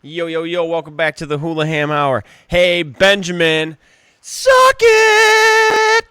Yo, yo, yo, welcome back to the Hulaham Hour. Hey, Benjamin, suck it!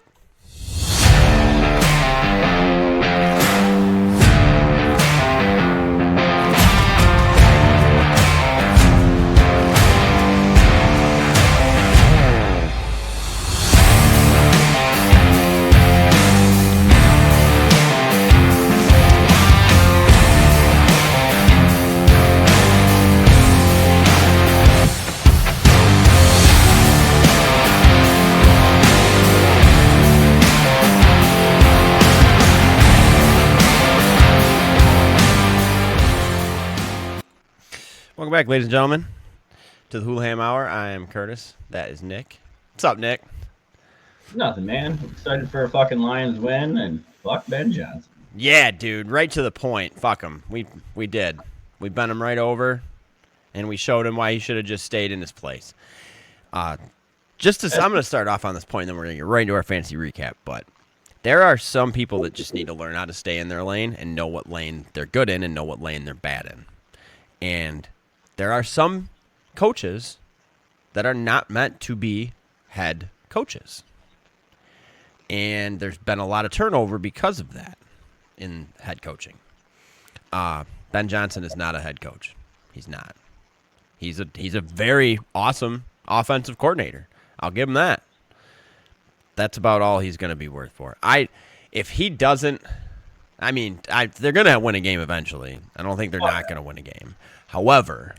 Welcome back, ladies and gentlemen, to the Hulaham Hour. I am Kurtis. That is Nick. What's up, Nick? Nothing, man. Excited for a fucking Lions win, and fuck Ben Johnson. Yeah, dude, right to the point. Fuck him. We did. We bent him right over, and we showed him why he should have just stayed in his place. I'm going to start off on this point, and then we're going to get right into our fantasy recap. But there are some people that just need to learn how to stay in their lane and know what lane they're good in and know what lane they're bad in. And there are some coaches that are not meant to be head coaches. And there's been a lot of turnover because of that in head coaching. Ben Johnson is not a head coach. He's not. He's a very awesome offensive coordinator. I'll give him that. That's about all he's going to be worth for. If he doesn't, they're going to win a game eventually. I don't think they're not going to win a game. However,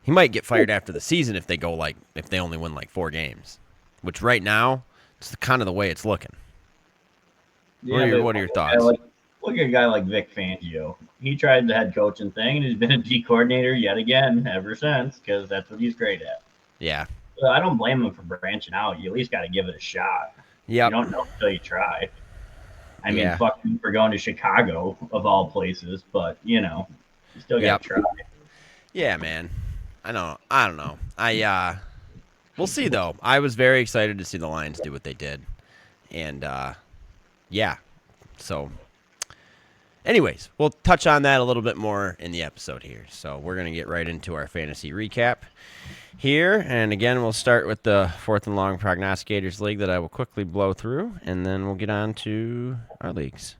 he might get fired after the season if they only win like 4 games, which right now it's kind of the way it's looking. Yeah, what are your thoughts? Look at a guy like Vic Fangio. He tried the head coaching thing, and he's been a D coordinator yet again ever since because that's what he's great at. Yeah. So I don't blame him for branching out. You at least got to give it a shot. Yeah. You don't know until you try. Fuck him for going to Chicago of all places, but you still got to try. Yeah, man. I don't know. We'll see though. I was very excited to see the Lions do what they did, and yeah. So, anyways, we'll touch on that a little bit more in the episode here. So we're gonna get right into our fantasy recap here, and again, we'll start with the 4th and long prognosticators league that I will quickly blow through, and then we'll get on to our leagues.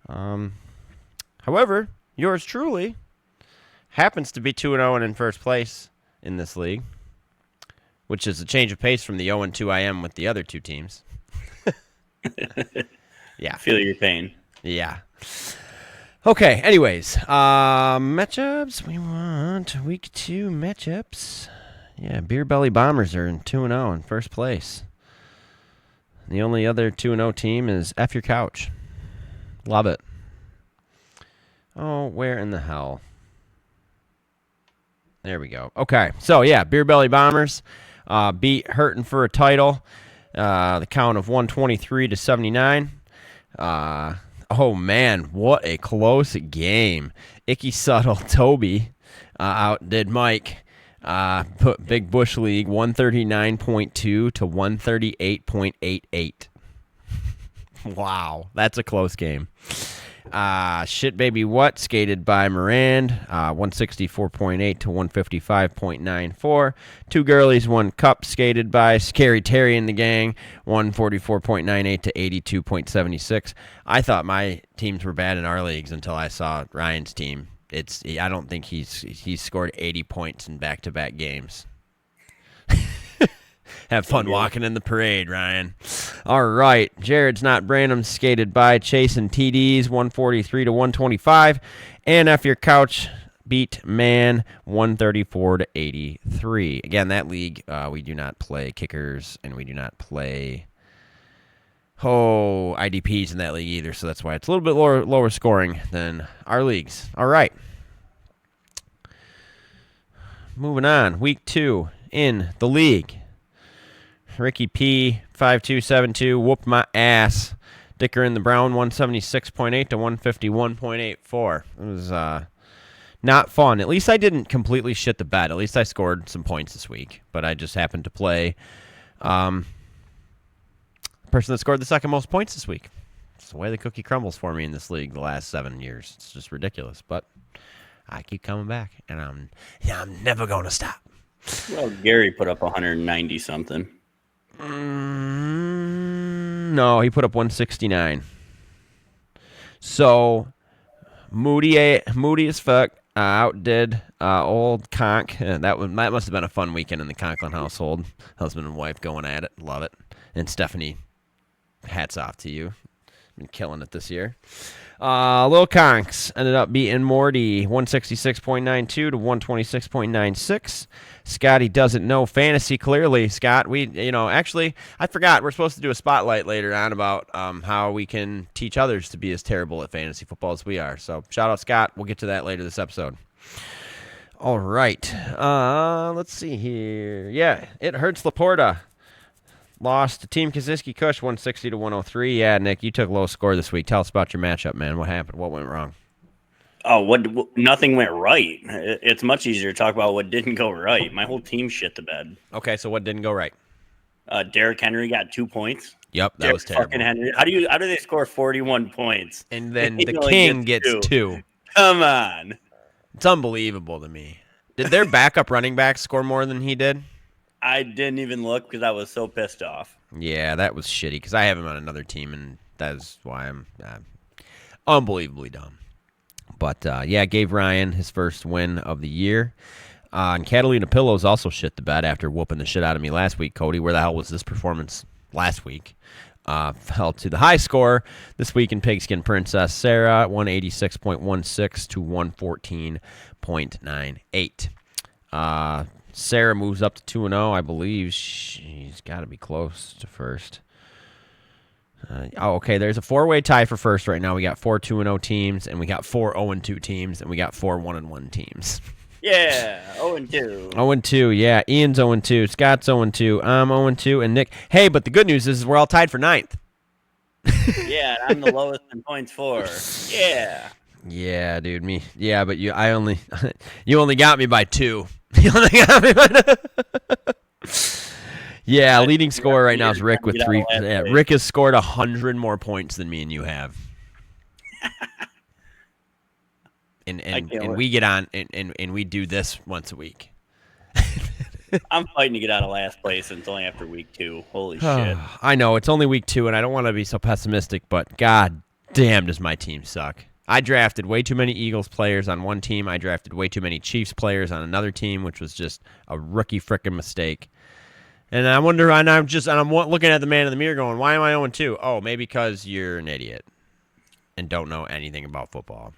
However, yours truly happens to be 2-0 and in first place in this league, which is a change of pace from the 0-2 I am with the other 2 teams. Yeah. Feel your pain. Yeah. Okay, anyways, matchups. We want week 2 matchups. Yeah, Beer Belly Bombers are in 2-0 in first place. The only other 2-0 team is F Your Couch. Love it. Oh, where in the hell? There we go. Okay, so yeah, Beer Belly Bombers beat Hurtin' for a title. The count of 123-79. Oh man, what a close game! Icky Subtle Toby outdid Mike. Put Big Bush League 139.2 to 138.88. Wow, that's a close game. Shit Baby What skated by Mirand, 164.8 to 155.94. 2 Girlies, 1 Cup skated by Scary Terry and the gang, 144.98 to 82.76. I thought my teams were bad in our leagues until I saw Ryan's team. I don't think he's scored 80 points in back-to-back games. Have fun walking in the parade, Ryan. All right. Jared's Not Branham skated by Chase and TDs, 143 to 125. And F Your Couch beat Man, 134 to 83. Again, that league, we do not play kickers, and we do not play IDPs in that league either, so that's why it's a little bit lower scoring than our leagues. All right. Moving on. Week 2 in the league. Ricky P, 5272, whoop my ass. Dicker in the Brown, 176.8 to 151.84. It was not fun. At least I didn't completely shit the bed. At least I scored some points this week. But I just happened to play the person that scored the second most points this week. It's the way the cookie crumbles for me in this league the last 7 years. It's just ridiculous. But I keep coming back, and I'm never going to stop. Well, Gary put up 190 something. No, he put up 169. So moody as fuck. Outdid old Conk. That must have been a fun weekend in the Conklin household. Husband and wife going at it. Love it. And Stephanie, hats off to you. Been killing it this year. Lil Conks ended up beating Morty 166.92 to 126.96. Scotty doesn't know fantasy clearly. Scott, actually, I forgot. We're supposed to do a spotlight later on about how we can teach others to be as terrible at fantasy football as we are. So shout out Scott. We'll get to that later this episode. All right. Let's see here. Yeah, it hurts Laporta. Lost to Team Kaziski Kush 160 to 103. Yeah, Nick, you took low score this week. Tell us about your matchup, man. What happened? What went wrong? Oh, nothing went right. It's much easier to talk about what didn't go right. My whole team shit the bed. Okay, so what didn't go right? Derrick Henry got 2 points. Yep, that was terrible. Fucking Henry. How do they score 41 points? And then the King gets 2. Come on. It's unbelievable to me. Did their backup running back score more than he did? I didn't even look because I was so pissed off. Yeah, that was shitty because I have him on another team, and that is why I'm unbelievably dumb. But, gave Ryan his first win of the year. And Catalina Pillows also shit the bed after whooping the shit out of me last week. Cody, where the hell was this performance last week? Fell to the high score this week in Pigskin Princess Sarah, 186.16 to 114.98. Sarah moves up to 2-0. I believe she's got to be close to first. Okay. There's a 4-way tie for first right now. We got 4 2-0 teams, and we got 4 0-2 teams, and we got 4 1-1 teams. Yeah, 0-2. 0-2, yeah. Ian's 0-2. Scott's 0-2. I'm 0-2, and Nick. Hey, but the good news is we're all tied for 9th. Yeah, I'm the lowest in points for. Yeah. Yeah, dude. Me. Yeah, but you only got me by 2. You only got me by 2. Yeah, leading scorer right now is Rick with 3. Yeah, Rick has scored 100 more points than me and you have. And we get on and we do this once a week. I'm fighting to get out of last place, and it's only after week 2. Holy shit. I know, it's only week 2, and I don't want to be so pessimistic, but god damn does my team suck. I drafted way too many Eagles players on one team. I drafted way too many Chiefs players on another team, which was just a rookie frickin' mistake. And I wonder, and I'm looking at the man in the mirror going, why am I 0-2? Oh, maybe because you're an idiot and don't know anything about football.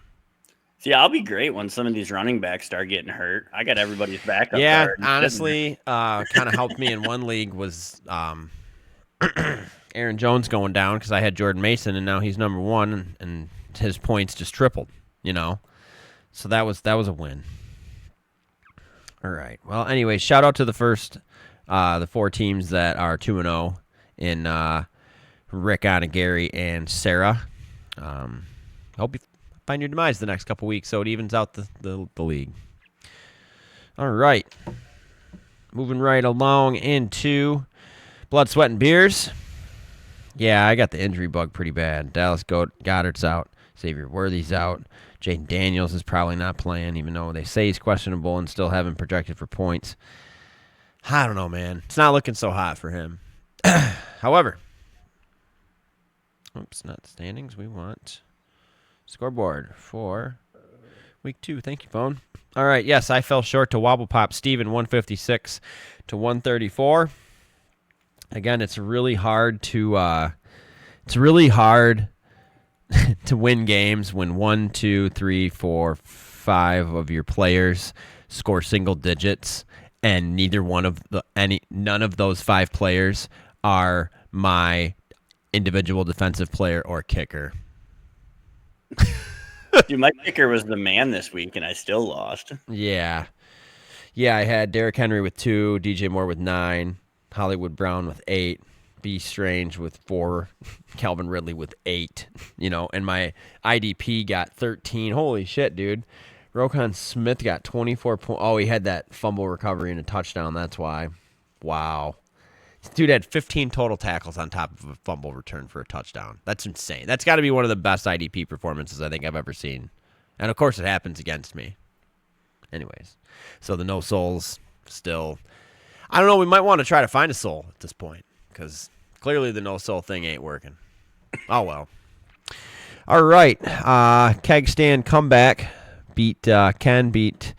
See, I'll be great when some of these running backs start getting hurt. I got everybody's back up. Yeah, honestly, kind of helped me in one league was Aaron Jones going down because I had Jordan Mason, and now he's number 1, and his points just tripled, So that was a win. All right. Well, anyway, shout out to the 4 teams that are 2-0 in Rick, Anna, Gary, and Sarah. Hope you find your demise the next couple weeks so it evens out the league. All right. Moving right along into Blood, Sweat, and Beers. Yeah, I got the injury bug pretty bad. Dallas Goedert's out. Xavier Worthy's out. Jaden Daniels is probably not playing, even though they say he's questionable and still have him projected for points. I don't know, man. It's not looking so hot for him. However, not the standings. We want scoreboard for week 2. Thank you, phone. All right, yes, I fell short to Wobble Pop Steven, 156 to 134. Again, it's really hard to to win games when 1, 2, 3, 4, 5 of your players score single digits, and none of those 5 players are my individual defensive player or kicker. Dude, my kicker was the man this week, and I still lost. Yeah, I had Derrick Henry with 2, DJ Moore with 9, Hollywood Brown with 8, B. Strange with 4, Calvin Ridley with 8, and my IDP got 13. Holy shit, dude. Roquan Smith got 24 points. Oh, he had that fumble recovery and a touchdown. That's why. Wow. This dude had 15 total tackles on top of a fumble return for a touchdown. That's insane. That's got to be one of the best IDP performances I think I've ever seen. And, of course, it happens against me. Anyways, so the no souls still. I don't know. We might want to try to find a soul at this point because clearly the no soul thing ain't working. Oh well. All right. Keg stand comeback. Ken beat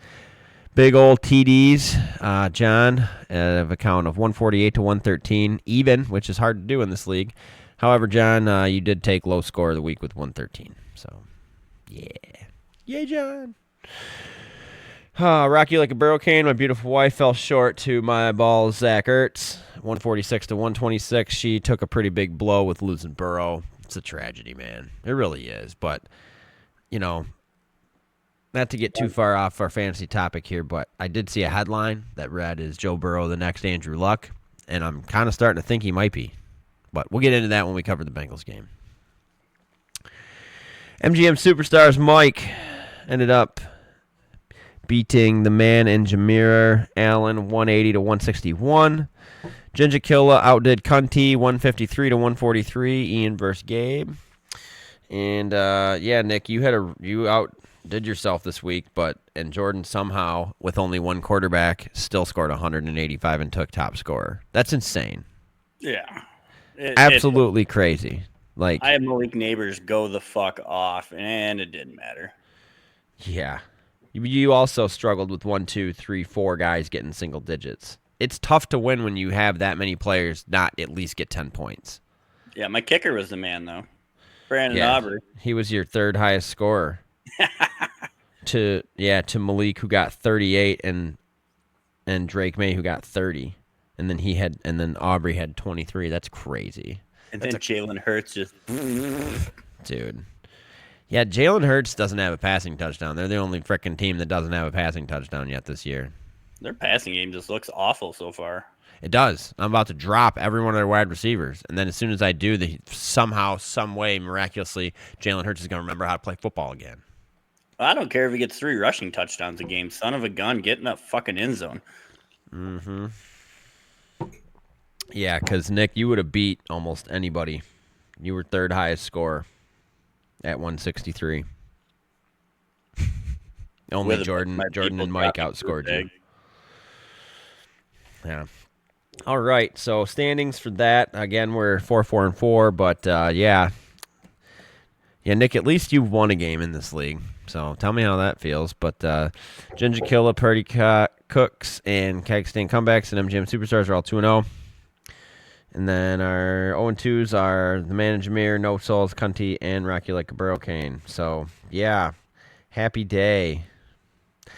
big old TDs. John of a count of 148 to 113, even, which is hard to do in this league. However, John, you did take low score of the week with 113. So, yeah. Yay, John. Rocky like a hurricane. My beautiful wife fell short to my balls, Zach Ertz. 146 to 126. She took a pretty big blow with losing Burrow. It's a tragedy, man. It really is. But, not to get too far off our fantasy topic here, but I did see a headline that read, "Is Joe Burrow the next Andrew Luck?" And I'm kind of starting to think he might be. But we'll get into that when we cover the Bengals game. MGM Superstars Mike ended up beating the man in Jameer Allen 180 to 161. Ginger Killa outdid Cunty 153 to 143. Ian versus Gabe. And Nick, you outdid yourself this week, and Jordan somehow, with only one quarterback, still scored 185 and took top scorer. That's insane. Yeah. Absolutely crazy. Like, I had Malik Neighbors go the fuck off, and it didn't matter. Yeah. You also struggled with 1, 2, 3, 4 guys getting single digits. It's tough to win when you have that many players not at least get 10 points. Yeah, my kicker was the man, though. Brandon Aubrey. He was your third highest scorer. to Malik, who got 38, and Drake May, who got 30. And then Aubrey had 23. That's crazy. And then Jalen Hurts just... Dude. Yeah, Jalen Hurts doesn't have a passing touchdown. They're the only frickin' team that doesn't have a passing touchdown yet this year. Their passing game just looks awful so far. It does. I'm about to drop every one of their wide receivers. And then as soon as I do, somehow, some way, miraculously, Jalen Hurts is going to remember how to play football again. I don't care if he gets 3 rushing touchdowns a game. Son of a gun, get in that fucking end zone. Mm-hmm. Yeah, because, Nick, you would have beat almost anybody. You were third highest scorer at 163. Only Jordan and Mike outscored you. Yeah. All right, so standings for that. Again, we're 4-4-4, but, yeah, Nick, at least you've won a game in this league. So tell me how that feels. But Ginger Killa, Purdy Cooks, and Kegstein Comebacks and MGM Superstars are all 2-0. And then our 0-2s are the man in Jameer, No Souls, Cunty, and Rocky like a hurricane. So, yeah, happy day.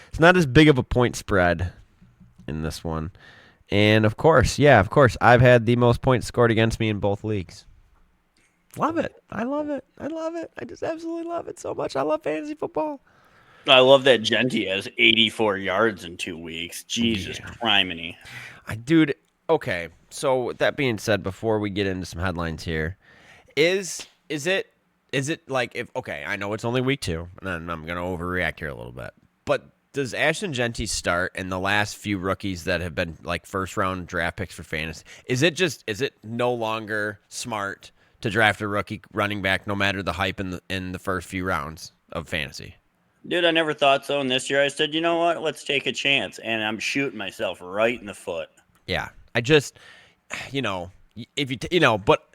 It's not as big of a point spread in this one. And, of course, I've had the most points scored against me in both leagues. Love it. I love it. I just absolutely love it so much. I love fantasy football. I love that Genty has 84 yards in 2 weeks. Jesus criminy. Dude, okay. So with that being said, before we get into some headlines here, is it like if I know it's only week 2, and I'm gonna overreact here a little bit, but does Ashton Genty start in the last few rookies that have been like first round draft picks for fantasy? Is it no longer smart to draft a rookie running back no matter the hype in the first few rounds of fantasy? Dude, I never thought so. And this year I said, you know what? Let's take a chance. And I'm shooting myself right in the foot. Yeah. I just, but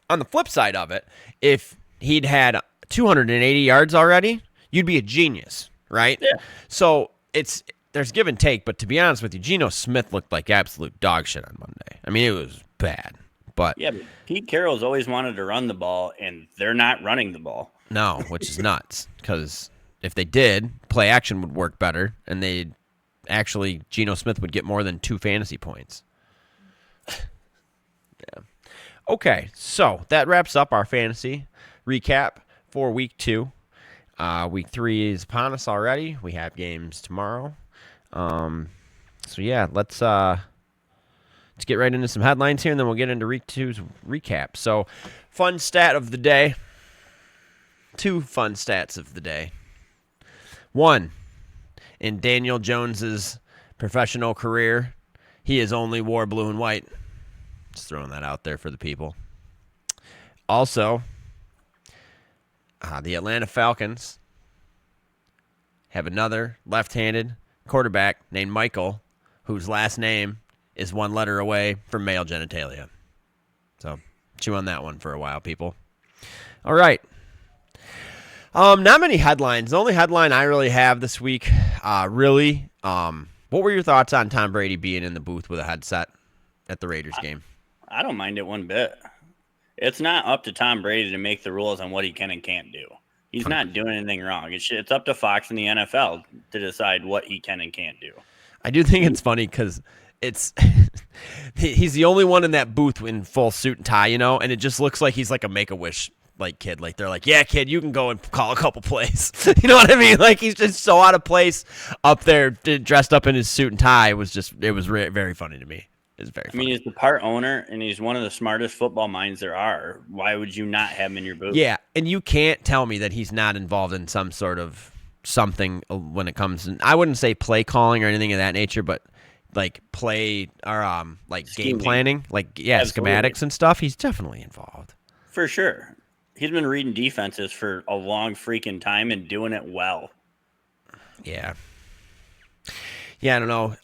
on the flip side of it, if he'd had 280 yards already, you'd be a genius, right? Yeah. So there's give and take, but to be honest with you, Geno Smith looked like absolute dog shit on Monday. I mean, it was bad. But yeah, but Pete Carroll's always wanted to run the ball, and they're not running the ball. No, which is nuts, because if they did, play action would work better, and Geno Smith would get more than 2 fantasy points. Yeah. Okay, so that wraps up our fantasy recap for week 2. Week 3 is upon us already. We have games tomorrow. So yeah, let's get right into some headlines here, and then we'll get into week 2's recap. So, fun stat of the day. 2 fun stats of the day. 1, in Daniel Jones's professional career, he has only wore blue and white. Just throwing that out there for the people. Also, the Atlanta Falcons have another left-handed quarterback named Michael, whose last name is one letter away from male genitalia. So chew on that one for a while, people. All right. Not many headlines. The only headline I really have this week, what were your thoughts on Tom Brady being in the booth with a headset at the Raiders game? I don't mind it one bit. It's not up to Tom Brady to make the rules on what he can and can't do. He's not doing anything wrong. It's up to Fox and the NFL to decide what he can and can't do. I do think it's funny because he's the only one in that booth in full suit and tie, and it just looks like he's like a Make-A-Wish kid. Like they're like, yeah, kid, you can go and call a couple plays. You know what I mean? Like he's just so out of place up there, dressed up in his suit and tie. It was very funny to me. It's very funny. I mean, he's the part owner, and he's one of the smartest football minds there are. Why would you not have him in your booth? Yeah, and you can't tell me that he's not involved in some sort of something when it comes in. I wouldn't say play calling or anything of that nature, but like play or game planning, schematics and stuff. He's definitely involved. For sure. He's been reading defenses for a long freaking time and doing it well. Yeah. Yeah, I don't know.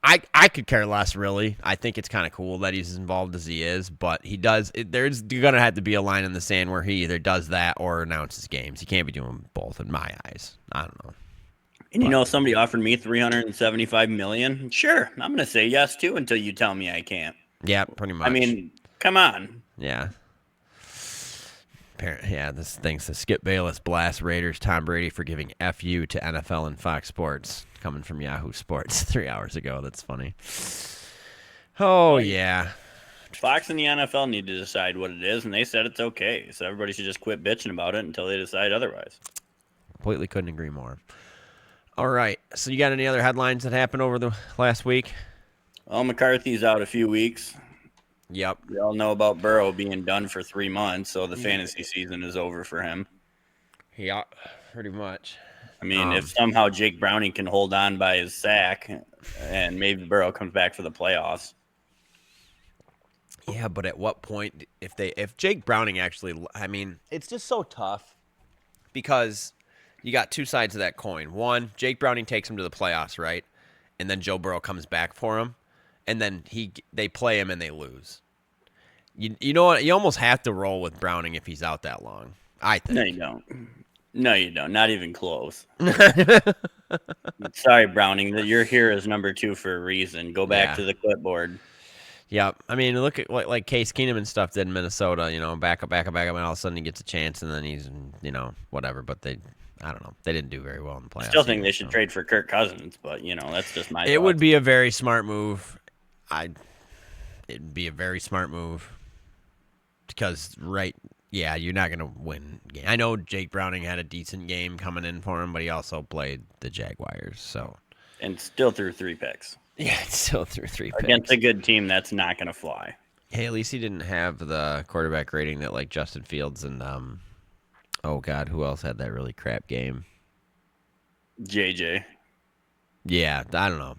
I could care less, really. I think it's kind of cool that he's as involved as he is, but there's going to have to be a line in the sand where he either does that or announces games. He can't be doing both in my eyes. I don't know. And somebody offered me $375 million. Sure, I'm going to say yes, too, until you tell me I can't. Yeah, pretty much. I mean, come on. Yeah. Yeah, this thing's the Skip Bayless blast Raiders Tom Brady for giving FU to NFL and Fox Sports, coming from Yahoo Sports 3 hours ago. That's funny. Oh, yeah. Fox and the NFL need to decide what it is, and they said it's okay. So everybody should just quit bitching about it until they decide otherwise. Completely couldn't agree more. All right. So you got any other headlines that happened over the last week? Well, McCarthy's out a few weeks. Yep. We all know about Burrow being done for 3 months, so the fantasy season is over for him. Yeah, pretty much. I mean, if somehow Jake Browning can hold on by his sack and maybe Burrow comes back for the playoffs. Yeah, but at what point if Jake Browning actually, I mean, it's just so tough because you got two sides of that coin. One, Jake Browning takes him to the playoffs, right? And then Joe Burrow comes back for him. And then they play him and they lose. You know what? You almost have to roll with Browning if he's out that long, I think. No, you don't. No, you don't. Not even close. Sorry, Browning, that you're here as number 2 for a reason. Go back to the clipboard. Yeah, I mean, look at like Case Keenum and stuff did in Minnesota. Back up, and all of a sudden he gets a chance, and then he's whatever. But I don't know. They didn't do very well in the playoffs. I still think they should trade for Kirk Cousins, but that's just my. It would be a very smart move. It'd be a very smart move because, you're not going to win. I know Jake Browning had a decent game coming in for him, but he also played the Jaguars, so. And still threw 3 picks. Yeah, still threw 3 picks. Against a good team, that's not going to fly. Hey, at least he didn't have the quarterback rating that like Justin Fields and, oh God, who else had that really crap game? JJ. Yeah, I don't know.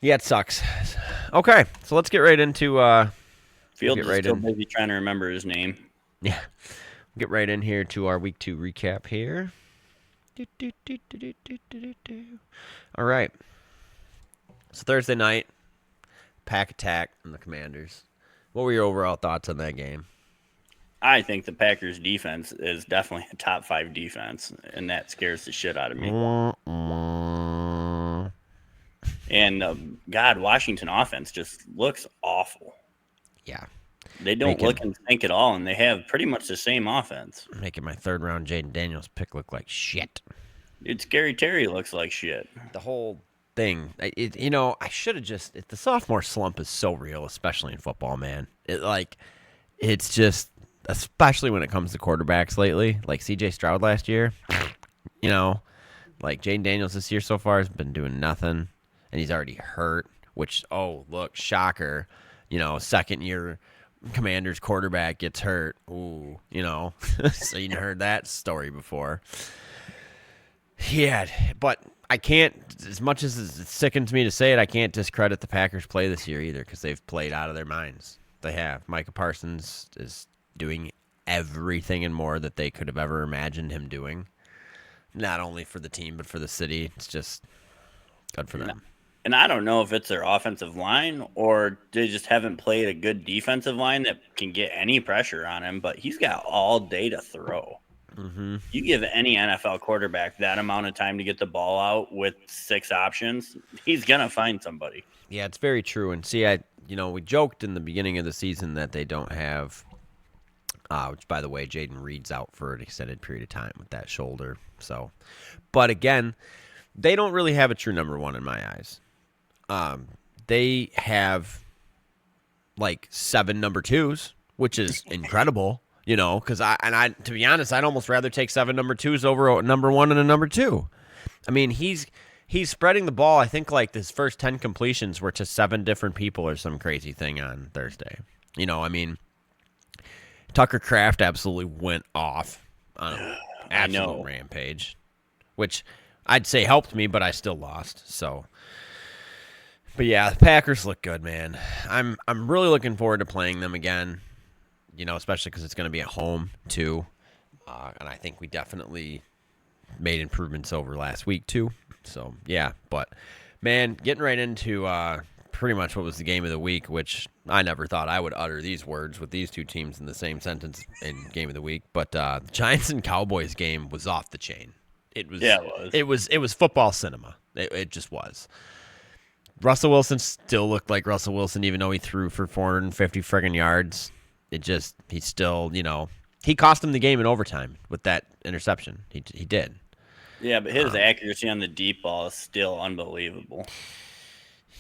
Yeah, it sucks. Okay, so let's get right into Fields is still busy trying to remember his name. Yeah. We'll get right in here to our Week 2 recap here. All right. So Thursday night, Pack attack and the Commanders. What were your overall thoughts on that game? I think the Packers defense is definitely a top 5 defense, and that scares the shit out of me. And, Washington offense just looks awful. Yeah. They don't look and think at all, and they have pretty much the same offense. Making my third-round Jaden Daniels pick look like shit. Dude, Scary Terry looks like shit. The whole thing. I should have just... The sophomore slump is so real, especially in football, man. It's just... Especially when it comes to quarterbacks lately. Like C.J. Stroud last year. Jaden Daniels this year so far has been doing nothing. And he's already hurt, which, oh, look, shocker. Second-year Commanders quarterback gets hurt. Ooh, so you heard that story before. Yeah, but I can't, as much as it sickens me to say it, I can't discredit the Packers' play this year either because they've played out of their minds. They have. Micah Parsons is doing everything and more that they could have ever imagined him doing. Not only for the team, but for the city. It's just... Good for them. And I don't know if it's their offensive line or they just haven't played a good defensive line that can get any pressure on him, but he's got all day to throw. Mm-hmm. You give any NFL quarterback that amount of time to get the ball out with 6 options, he's going to find somebody. Yeah, it's very true. And see, we joked in the beginning of the season that they don't have, which by the way, Jaden Reed's out for an extended period of time with that shoulder. So, but again, they don't really have a true number one in my eyes. They have like 7 number 2s, which is incredible, because to be honest, I'd almost rather take 7 number 2s over a number 1 and a number 2. I mean, he's spreading the ball. I think like his first 10 completions were to 7 different people or some crazy thing on Thursday. Tucker Kraft absolutely went off on an absolute rampage, which I'd say helped me, but I still lost. So, but yeah, the Packers look good, man. I'm really looking forward to playing them again. Especially because it's going to be at home too, and I think we definitely made improvements over last week too. So yeah, but man, getting right into pretty much what was the game of the week, which I never thought I would utter these words with these two teams in the same sentence in game of the week. But the Giants and Cowboys game was off the chain. It was. Yeah, it was football cinema. It just was. Russell Wilson still looked like Russell Wilson, even though he threw for 450 friggin' yards. He still, he cost him the game in overtime with that interception. He did. Yeah, but his accuracy on the deep ball is still unbelievable.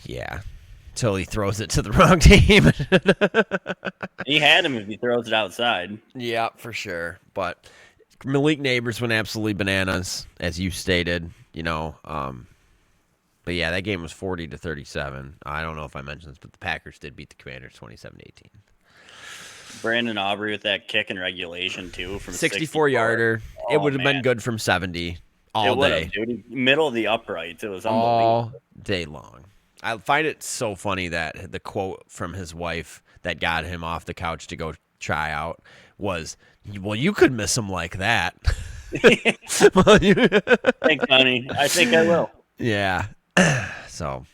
Yeah, until he throws it to the wrong team. He had him if he throws it outside. Yeah, for sure. But Malik Neighbors went absolutely bananas, as you stated. But yeah, that game was 40-37. I don't know if I mentioned this, but the Packers did beat the Commanders 27-18. Brandon Aubrey with that kick in regulation too from 64-yarder. Oh, it would have been good from 70 all day. Dude. Middle of the uprights. It was all unbelievable. day long. I find it so funny that the quote from his wife that got him off the couch to go try out was, "Well, you could miss him like that." Thanks, honey. I think I will. Yeah. So,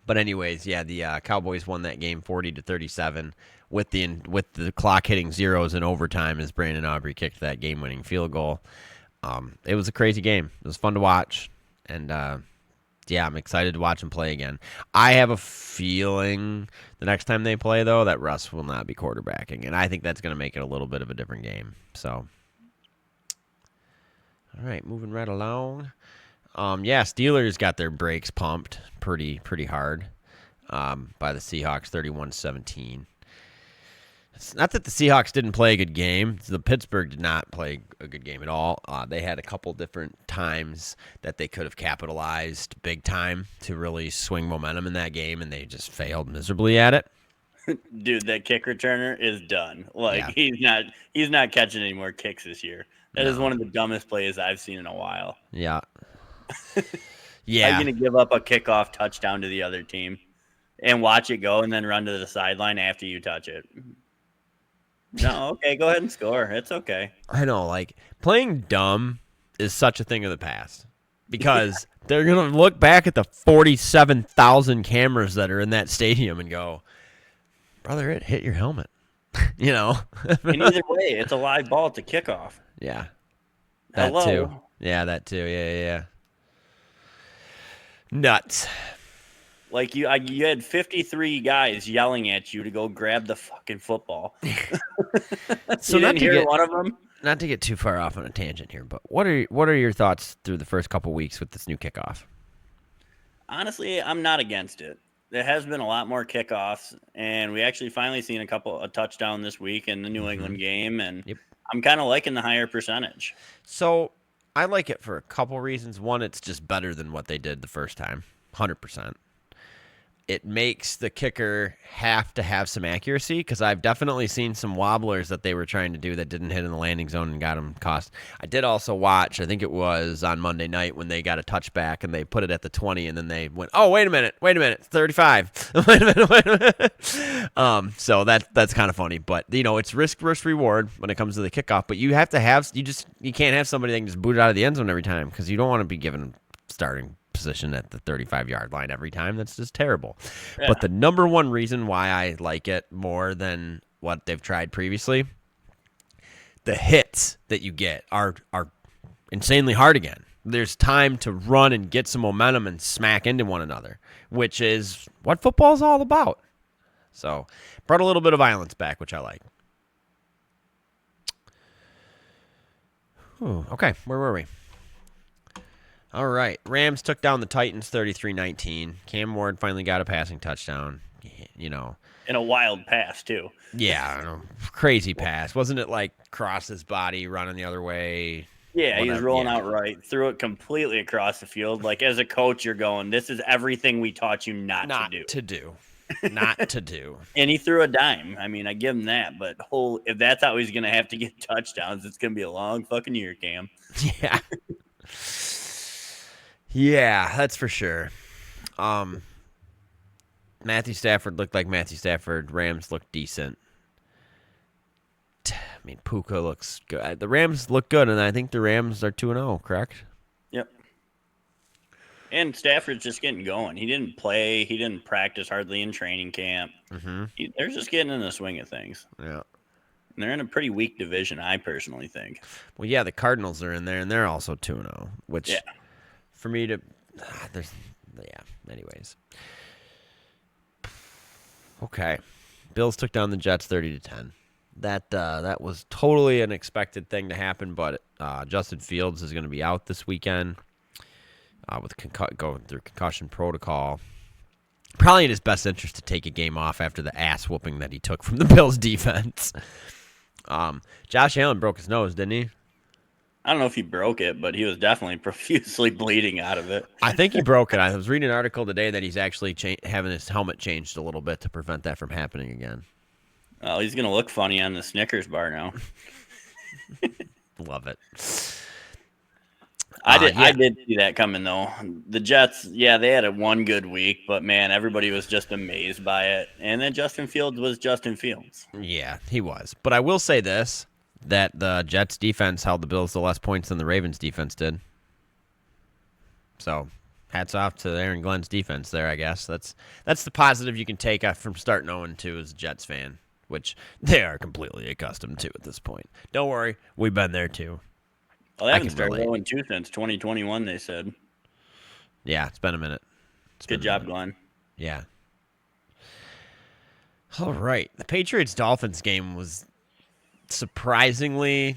but anyways, yeah, the Cowboys won that game 40-37 with the clock hitting zeros in overtime as Brandon Aubrey kicked that game-winning field goal. It was a crazy game. It was fun to watch, and yeah, I'm excited to watch them play again. I have a feeling the next time they play, though, that Russ will not be quarterbacking, and I think that's going to make it a little bit of a different game. So, all right, moving right along. Yeah, Steelers got their brakes pumped pretty hard by the Seahawks, 31-17. It's not that the Seahawks didn't play a good game. The Pittsburgh did not play a good game at all. They had a couple different times that they could have capitalized big time to really swing momentum in that game, and they just failed miserably at it. Dude, that kick returner is done. He's not catching any more kicks this year. That is one of the dumbest plays I've seen in a while. Yeah. Yeah. I'm going to give up a kickoff touchdown to the other team and watch it go and then run to the sideline after you touch it. No, okay, go ahead and score. It's okay. I know, playing dumb is such a thing of the past because they're going to look back at the 47,000 cameras that are in that stadium and go, brother, it hit your helmet. And either way, it's a live ball. It's a kickoff. Yeah. That Hello. too. Yeah, that too. Yeah. Nuts. You had 53 guys yelling at you to go grab the fucking football. So you didn't hear one of them? Not to get too far off on a tangent here, but what are your thoughts through the first couple weeks with this new kickoff? Honestly, I'm not against it. There has been a lot more kickoffs, and we actually finally seen a touchdown this week in the New England game, and I'm kind of liking the higher percentage. So I like it for a couple reasons. One, it's just better than what they did the first time, 100%. It makes the kicker have to have some accuracy because I've definitely seen some wobblers that they were trying to do that didn't hit in the landing zone and got them cost. I did also watch, I think it was on Monday night when they got a touchback and they put it at the 20 and then they went, oh, wait a minute, it's 35. wait a minute. So that's kind of funny. But, it's risk versus reward when it comes to the kickoff. But you have to have, you can't have somebody that can just boot it out of the end zone every time because you don't want to be giving starting position at the 35-yard line every time. That's just terrible. Yeah. But the number one reason why I like it more than what they've tried previously, the hits that you get are insanely hard again. There's time to run and get some momentum and smack into one another, which is what football is all about. So, brought a little bit of violence back, which I like. Ooh, okay, where were we? All right, Rams took down the Titans 33-19. Cam Ward finally got a passing touchdown, you know. In a wild pass, too. Yeah, I don't know, crazy pass. Wasn't it like cross his body, running the other way? Yeah, he was rolling yeah. out right, threw it completely across the field. Like, as a coach, you're going, this is everything we taught you not to do. Not to do. And he threw a dime. I mean, I give him that. But if that's how he's going to have to get touchdowns, it's going to be a long fucking year, Cam. Yeah. Yeah, that's for sure. Matthew Stafford looked like Matthew Stafford. Rams looked decent. I mean, Puka looks good. The Rams look good, and I think the Rams are 2-0, correct? Yep. And Stafford's just getting going. He didn't play. He didn't practice hardly in training camp. Mm-hmm. They're just getting in the swing of things. Yeah. And they're in a pretty weak division, I personally think. Well, yeah, the Cardinals are in there, and they're also 2-0, which for me to anyways. Okay. Bills took down the Jets 30-10. That was totally an expected thing to happen, but Justin Fields is going to be out this weekend with going through concussion protocol. Probably in his best interest to take a game off after the ass whooping that he took from the Bills defense. Josh Allen broke his nose, didn't he? I don't know if he broke it, but he was definitely profusely bleeding out of it. I think he broke it. I was reading an article today that he's actually having his helmet changed a little bit to prevent that from happening again. Well, he's going to look funny on the Snickers bar now. Love it. I did see that coming, though. The Jets, they had a one good week, but, man, everybody was just amazed by it. And then Justin Fields was Justin Fields. Yeah, he was. But I will say this, that the Jets defense held the Bills to less points than the Ravens defense did. So, hats off to Aaron Glenn's defense there, I guess. That's the positive you can take from starting 0-2 as a Jets fan, which they are completely accustomed to at this point. Don't worry, we've been there too. Well, they haven't started 0-2 since 2021, they said. Yeah, it's been a minute. Good job, Glenn. Yeah. All right. The Patriots-Dolphins game was surprisingly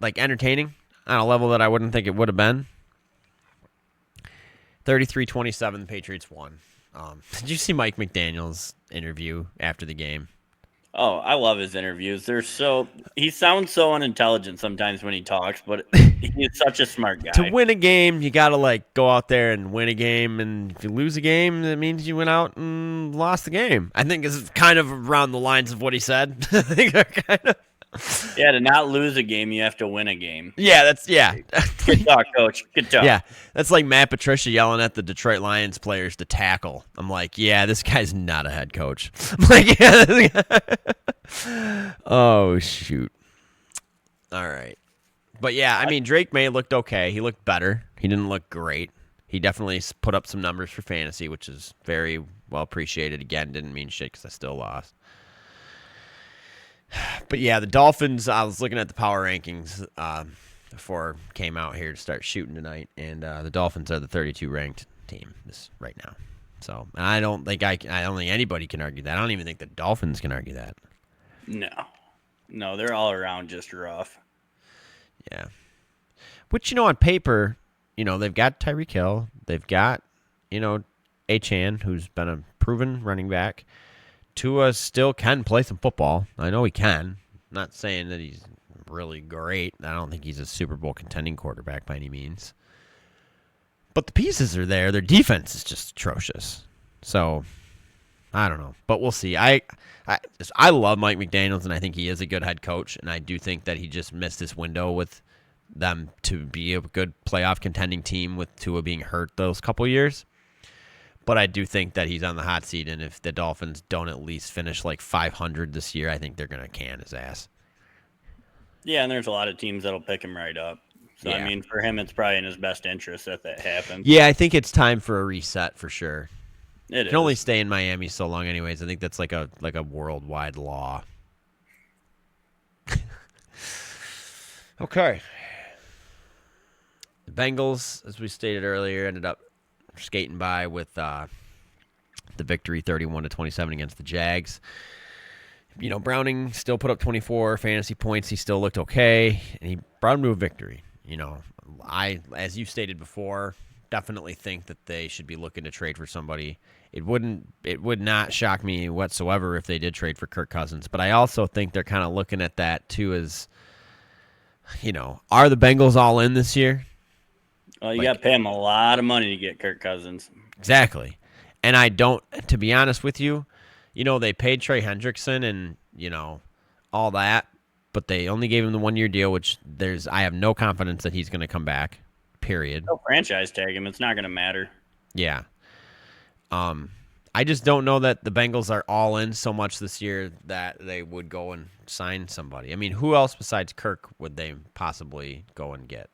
entertaining on a level that I wouldn't think it would have been. 33-27, the Patriots won. Did you see Mike McDaniel's interview after the game? Oh, I love his interviews. He sounds so unintelligent sometimes when he talks, but he's such a smart guy. To win a game, you got to go out there and win a game, and if you lose a game, that means you went out and lost the game. I think this is kind of around the lines of what he said. I think they're kind of to not lose a game, you have to win a game. Yeah, Good talk, Coach. Good talk. Yeah, that's like Matt Patricia yelling at the Detroit Lions players to tackle. I'm like, yeah, this guy's not a head coach. I'm like, yeah. Oh, shoot. All right. But, yeah, I mean, Drake May looked okay. He looked better. He didn't look great. He definitely put up some numbers for fantasy, which is very well appreciated. Again, didn't mean shit because I still lost. But, yeah, the Dolphins, I was looking at the power rankings before I came out here to start shooting tonight, and the Dolphins are the 32-ranked team right now. So I don't think anybody can argue that. I don't even think the Dolphins can argue that. No, they're all around just rough. Yeah. Which, on paper, they've got Tyreek Hill. They've got, Achane, who's been a proven running back. Tua still can play some football. I know he can. I'm not saying that he's really great. I don't think he's a Super Bowl contending quarterback by any means. But the pieces are there. Their defense is just atrocious. So, I don't know. But we'll see. I love Mike McDaniels, and I think he is a good head coach. And I do think that he just missed this window with them to be a good playoff contending team with Tua being hurt those couple years. But I do think that he's on the hot seat, and if the Dolphins don't at least finish 500 this year, I think they're going to can his ass. Yeah, and there's a lot of teams that'll pick him right up. So, Yeah. I mean, for him, it's probably in his best interest that happens. Yeah, I think it's time for a reset for sure. It You can only is. stay in Miami so long, anyways. I think that's like a worldwide law. Okay. The Bengals, as we stated earlier, ended up skating by with the victory 31-27 against the Jags. You know, Browning still put up 24 fantasy points. He still looked okay, and he brought him to a victory. You know, as you stated before, definitely think that they should be looking to trade for somebody. It would not shock me whatsoever if they did trade for Kirk Cousins, but I also think they're kind of looking at that too as, you know, are the Bengals all in this year? Well, you got to pay him a lot of money to get Kirk Cousins. Exactly. And I don't, to be honest with you, you know, they paid Trey Hendrickson and, you know, all that, but they only gave him the 1-year deal, which I have no confidence that he's going to come back, period. They'll franchise tag him. It's not going to matter. Yeah. I just don't know that the Bengals are all in so much this year that they would go and sign somebody. I mean, who else besides Kirk would they possibly go and get?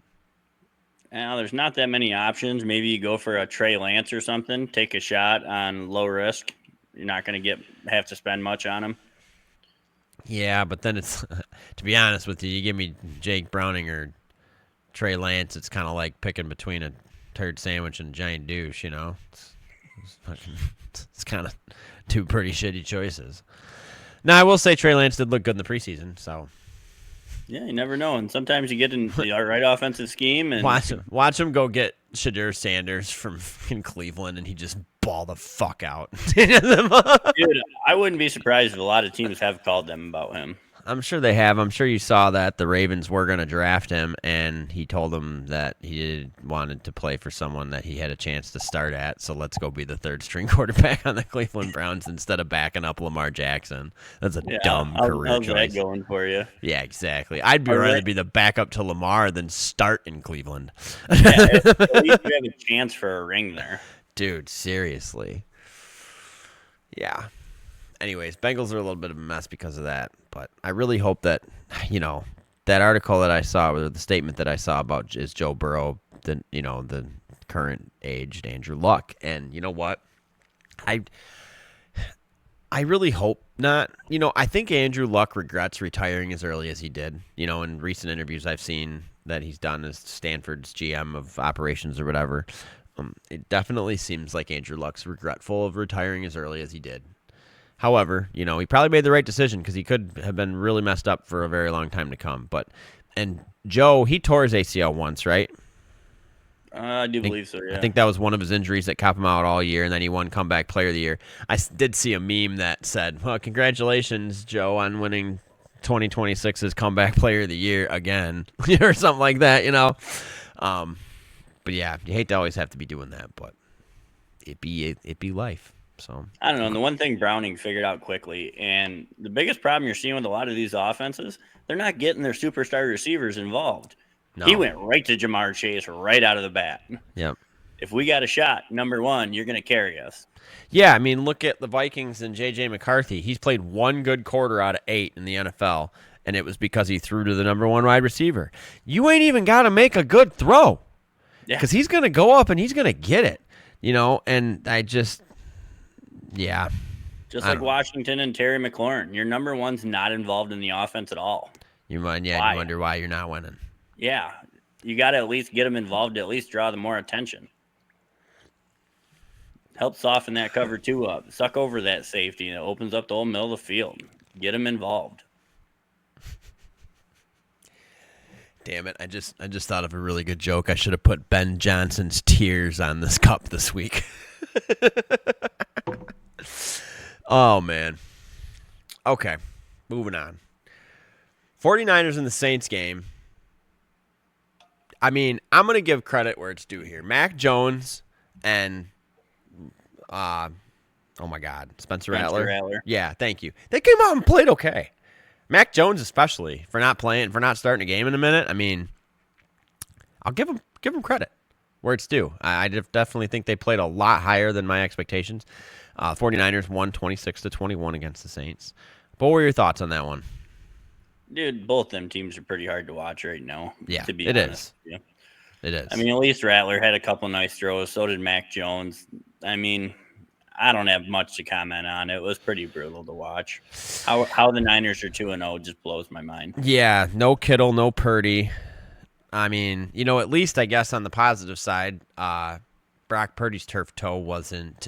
Now, there's not that many options. Maybe you go for a Trey Lance or something. Take a shot on low risk. You're not going to have to spend much on him. Yeah, but then it's, to be honest with you give me Jake Browning or Trey Lance, it's kind of like picking between a turd sandwich and a giant douche, you know? It's kind of two pretty shitty choices. Now, I will say Trey Lance did look good in the preseason, so. Yeah, you never know. And sometimes you get in the right offensive scheme. And Watch him go get Shadur Sanders from Cleveland, and he just ball the fuck out. Dude, I wouldn't be surprised if a lot of teams have called them about him. I'm sure they have. I'm sure you saw that the Ravens were going to draft him, and he told them that he wanted to play for someone that he had a chance to start at, so let's go be the third-string quarterback on the Cleveland Browns instead of backing up Lamar Jackson. That's a dumb career how's choice. That going for you? Yeah, exactly. I'd rather be the backup to Lamar than start in Cleveland. Yeah, at least you have a chance for a ring there. Dude, seriously. Yeah. Anyways, Bengals are a little bit of a mess because of that, but I really hope that, you know, that article that I saw, or the statement that I saw about is Joe Burrow, the current aged Andrew Luck, and you know what? I really hope not. You know, I think Andrew Luck regrets retiring as early as he did. You know, in recent interviews I've seen that he's done as Stanford's GM of operations or whatever, it definitely seems like Andrew Luck's regretful of retiring as early as he did. However, you know, he probably made the right decision because he could have been really messed up for a very long time to come. And Joe, he tore his ACL once, right? I do believe so, yeah. I think that was one of his injuries that kept him out all year, and then he won Comeback Player of the Year. I did see a meme that said, well, congratulations, Joe, on winning 2026's Comeback Player of the Year again, or something like that, you know? But yeah, you hate to always have to be doing that, but it be life. So I don't know. And the one thing Browning figured out quickly, and the biggest problem you're seeing with a lot of these offenses, they're not getting their superstar receivers involved. No. He went right to Jamar Chase right out of the bat. Yep. If we got a shot, number one, you're going to carry us. Yeah, I mean, look at the Vikings and J.J. McCarthy. He's played one good quarter out of 8 in the NFL, and it was because he threw to the number one wide receiver. You ain't even got to make a good throw because he's going to go up and he's going to get it, you know, and yeah. Just like Washington and Terry McLaurin. Your number one's not involved in the offense at all. You wonder why you're not winning. Yeah. You got to at least get them involved to at least draw them more attention. Help soften that cover two up. Suck over that safety, and it opens up the whole middle of the field. Get them involved. Damn it. I just thought of a really good joke. I should have put Ben Johnson's tears on this cup this week. Oh, man. Okay, moving on. 49ers in the Saints game. I mean, I'm going to give credit where it's due here. Mac Jones and, oh my God, Spencer Rattler. Yeah, thank you. They came out and played okay. Mac Jones especially for not starting a game in a minute. I mean, I'll give him credit where it's due. I definitely think they played a lot higher than my expectations. 49ers won 26-21 against the Saints. But what were your thoughts on that one? Dude, both them teams are pretty hard to watch right now. Yeah, to be it honest is. with you. It is. I mean, at least Rattler had a couple nice throws. So did Mac Jones. I mean, I don't have much to comment on. It was pretty brutal to watch. How the Niners are 2-0 just blows my mind. Yeah, no Kittle, no Purdy. I mean, at least I guess on the positive side, Brock Purdy's turf toe wasn't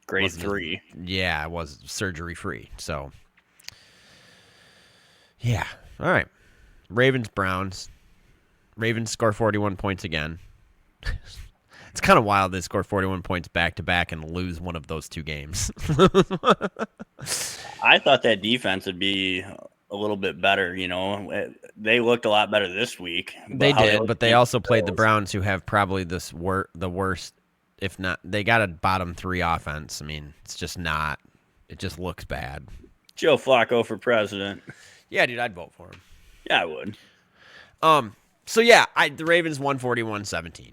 Grade 3. Yeah, it was surgery free. So, yeah. All right. Ravens, Browns. Ravens score 41 points again. It's kind of wild they score 41 points back to back and lose one of those two games. I thought that defense would be a little bit better. They looked a lot better this week. They did, but they also played the Browns, who have probably the worst, if not, they got a bottom 3 offense. I mean, it's just not. It just looks bad. Joe Flacco for president. Yeah, dude, I'd vote for him. Yeah, I would. So yeah, the Ravens won 41-17.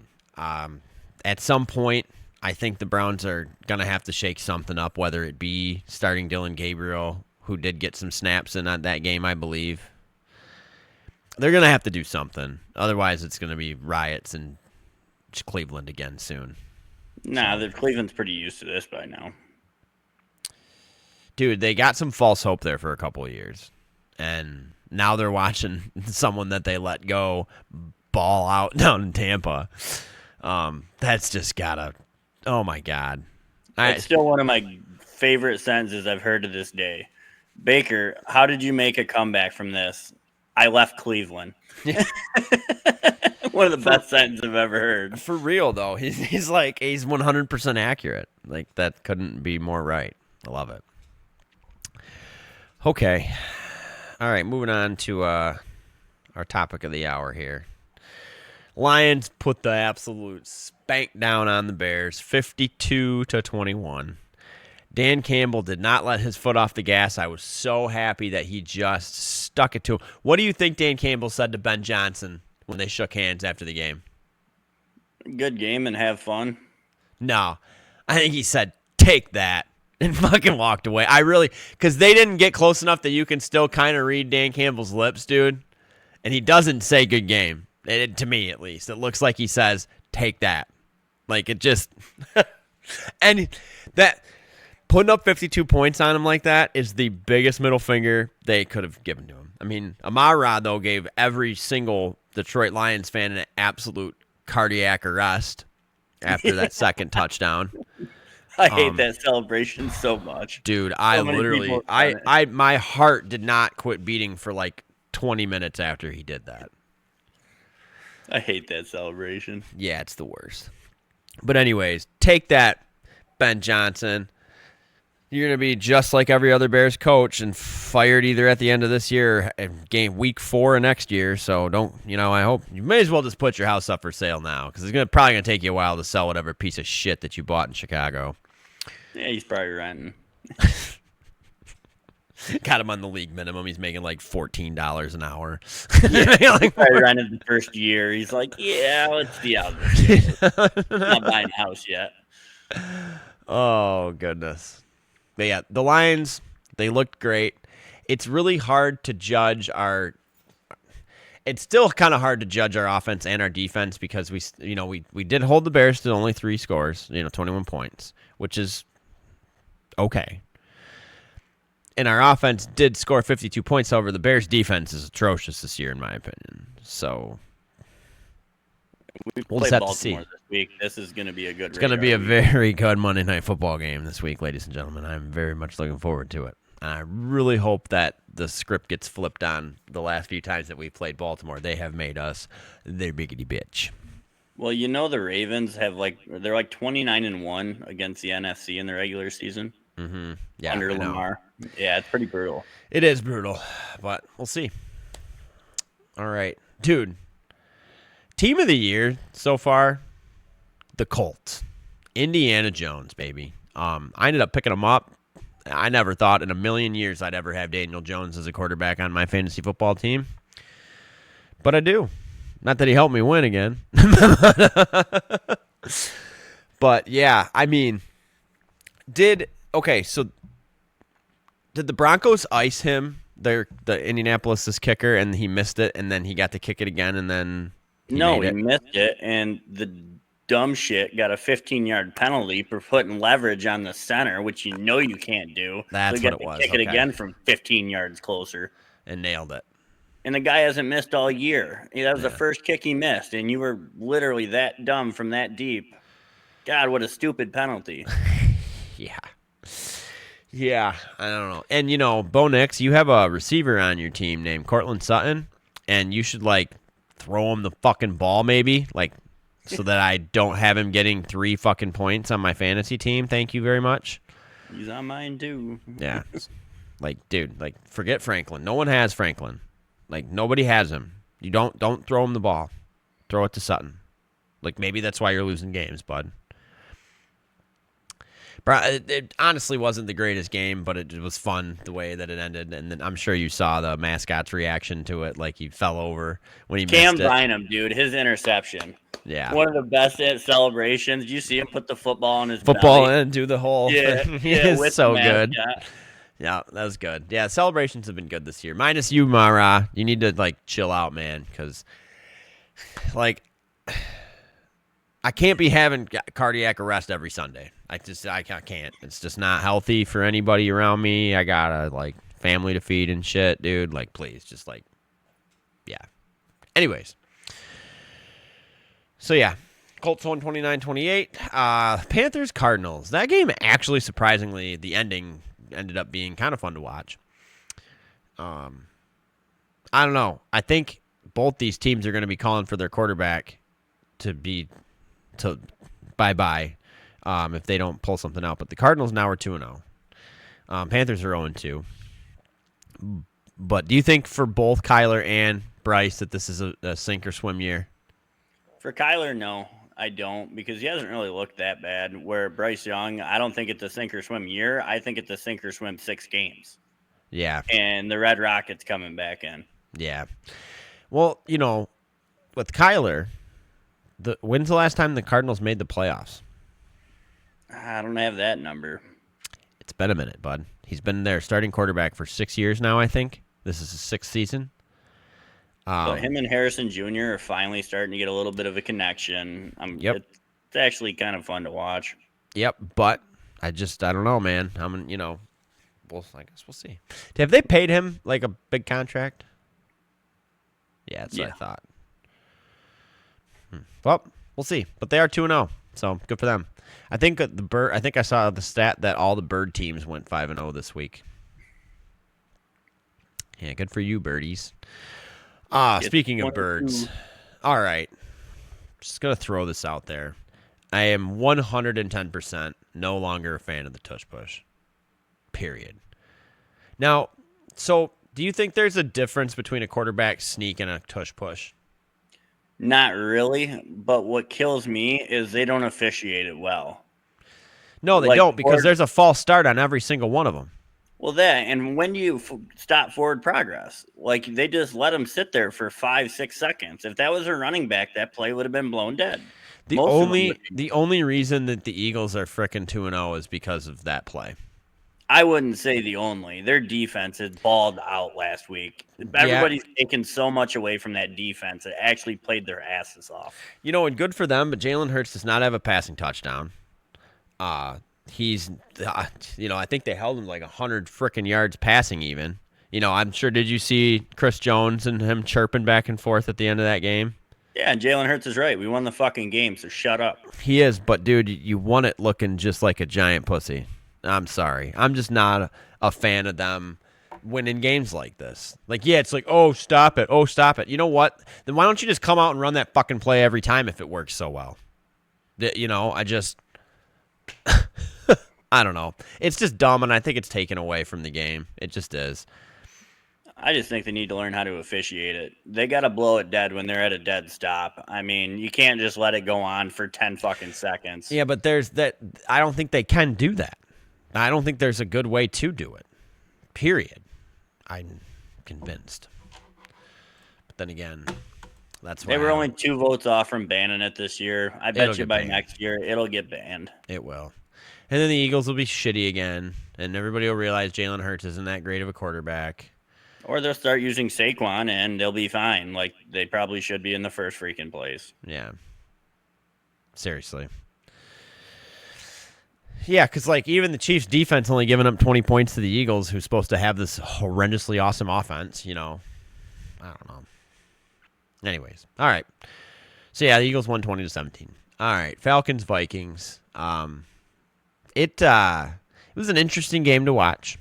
At some point, I think the Browns are gonna have to shake something up, whether it be starting Dylan Gabriel, who did get some snaps in that game, I believe. They're gonna have to do something, otherwise it's gonna be riots in Cleveland again soon. Nah, the Cleveland's pretty used to this by now. Dude, they got some false hope there for a couple of years, and now they're watching someone that they let go ball out down in Tampa. That's just gotta. Oh my God! It's still one of my favorite sentences I've heard to this day. Baker, how did you make a comeback from this? I left Cleveland. One of the best sentences I've ever heard. For real though, he's 100% accurate. Like, that couldn't be more right. I love it. Okay. All right, moving on to our topic of the hour here. Lions put the absolute spank down on the Bears, 52-21. Dan Campbell did not let his foot off the gas. I was so happy that he just stuck it to him. What do you think Dan Campbell said to Ben Johnson when they shook hands after the game? Good game and have fun. No. I think he said, take that, and fucking walked away. Because they didn't get close enough that you can still kind of read Dan Campbell's lips, dude. And he doesn't say good game. To me, at least. It looks like he says, take that. Like, it just... and that... Putting up 52 points on him like that is the biggest middle finger they could have given to him. I mean, Amon-Ra, though, gave every single Detroit Lions fan an absolute cardiac arrest after that second touchdown. I hate that celebration so much. Dude, my heart did not quit beating for like 20 minutes after he did that. I hate that celebration. Yeah, it's the worst. But anyways, take that, Ben Johnson. You're going to be just like every other Bears coach and fired either at the end of this year or game week 4 of next year. So I hope you may as well just put your house up for sale now, because it's probably going to take you a while to sell whatever piece of shit that you bought in Chicago. Yeah, he's probably renting. Got him on the league minimum. He's making like $14 an hour. Yeah, he probably rented the first year. He's like, yeah, let's see how this goes. Not buying a house yet. Oh, goodness. But yeah, the Lions, they looked great. It's really hard to judge it's still kind of hard to judge our offense and our defense, because we did hold the Bears to only 3 scores, 21 points, which is okay. And our offense did score 52 points. However, the Bears' defense is atrocious this year, in my opinion. So we'll just have to see. This week. This is going to be a good. It's going to be a very good Monday Night Football game this week, ladies and gentlemen. I'm very much looking forward to it. And I really hope that the script gets flipped on the last few times that we've played Baltimore. They have made us their biggity bitch. Well, the Ravens they're 29-1 against the NFC in the regular season. Mm-hmm. Yeah, under Lamar. Yeah, it's pretty brutal. It is brutal, but we'll see. All right, dude. Team of the year so far, the Colts. Indiana Jones, baby. I ended up picking them up. I never thought in a million years I'd ever have Daniel Jones as a quarterback on my fantasy football team. But I do. Not that he helped me win again. But, yeah, I mean, did the Broncos ice him the Indianapolis' kicker, and he missed it, and then he got to kick it again, and then he missed it, and the dumb shit got a 15-yard penalty for putting leverage on the center, which you can't do. That's so what it was. Kick it again from 15 yards closer. And nailed it. And the guy hasn't missed all year. That was the first kick he missed, and you were literally that dumb from that deep. God, what a stupid penalty. Yeah, I don't know. And, Bo Nix, you have a receiver on your team named Cortland Sutton, and you should, throw him the fucking ball maybe, so that I don't have him getting 3 fucking points on my fantasy team. Thank you very much. He's on mine, too. Yeah. Dude, forget Franklin. No one has Franklin. Nobody has him. You don't throw him the ball. Throw it to Sutton. Maybe that's why you're losing games, bud. It honestly wasn't the greatest game, but it was fun the way that it ended. And then I'm sure you saw the mascot's reaction to it. He fell over when he Cam missed it. Bynum, dude, his interception. Yeah. One of the best celebrations. Did you see him put the football on his belly? and do the whole thing. He is so good. Yeah, that was good. Yeah, celebrations have been good this year. Minus you, Mara. You need to, chill out, man, because, I can't be having cardiac arrest every Sunday. I can't. It's just not healthy for anybody around me. I got a, family to feed and shit, dude. Please, just, yeah. Anyways. So, yeah. Colts won 29-28. Panthers, Cardinals. That game actually, surprisingly, the ending ended up being kind of fun to watch. I don't know. I think both these teams are going to be calling for their quarterback to bye-bye if they don't pull something out. But the Cardinals now are 2-0. Panthers are 0-2. But do you think for both Kyler and Bryce that this is a sink or swim year? For Kyler, no, I don't, because he hasn't really looked that bad. Where Bryce Young, I don't think it's a sink or swim year. I think it's a sink or swim 6 games. Yeah. And the Red Rockets coming back in. Yeah. Well, with Kyler, when's the last time the Cardinals made the playoffs? I don't have that number. It's been a minute, bud. He's been their starting quarterback for 6 years now, I think. This is his 6th season. But him and Harrison Jr. are finally starting to get a little bit of a connection. Yep. It's actually kind of fun to watch. Yep, but I don't know, man. I guess we'll see. Have they paid him a big contract? Yeah, that's what I thought. Well, we'll see. But they are 2-0, so good for them. I think I saw the stat that all the bird teams went 5-0 this week. Yeah, good for you, birdies. Speaking of birds, all right. Just gonna throw this out there. I am 110% no longer a fan of the tush push. Period. Now, so do you think there's a difference between a quarterback sneak and a tush push? Not really, but what kills me is they don't officiate it well. No, they don't, because there's a false start on every single one of them. Well, and when you stop forward progress, they just let them sit there for 5-6 seconds. If that was a running back, that play would have been blown dead. The only reason that the Eagles are frickin' 2-0 is because of that play. I wouldn't say the only. Their defense is balled out last week. Everybody's taken so much away from that defense. It actually played their asses off. And good for them, but Jalen Hurts does not have a passing touchdown. He's, I think they held him 100 frickin' yards passing even. I'm sure, did you see Chris Jones and him chirping back and forth at the end of that game? Yeah, and Jalen Hurts is right. We won the fucking game, so shut up. He is, but dude, you won it looking just like a giant pussy. I'm sorry. I'm just not a fan of them winning games like this. It's oh, stop it. Oh, stop it. You know what? Then why don't you just come out and run that fucking play every time if it works so well? I don't know. It's just dumb, and I think it's taken away from the game. It just is. I just think they need to learn how to officiate it. They got to blow it dead when they're at a dead stop. I mean, you can't just let it go on for 10 fucking seconds. Yeah, but there's that. I don't think they can do that. I don't think there's a good way to do it. Period. I'm convinced. But then again, that's why they were only 2 votes off from banning it this year. I bet you by next year it'll get banned. It will. And then the Eagles will be shitty again, and everybody will realize Jalen Hurts isn't that great of a quarterback. Or they'll start using Saquon, and they'll be fine. Like, they probably should be in the first freaking place. Yeah. Seriously. Yeah, because, like, even the Chiefs' defense only giving up 20 points to the Eagles, who's supposed to have this horrendously awesome offense, I don't know. Anyways, all right. So, yeah, the Eagles won 20-17. All right, Falcons-Vikings. It was an interesting game to watch.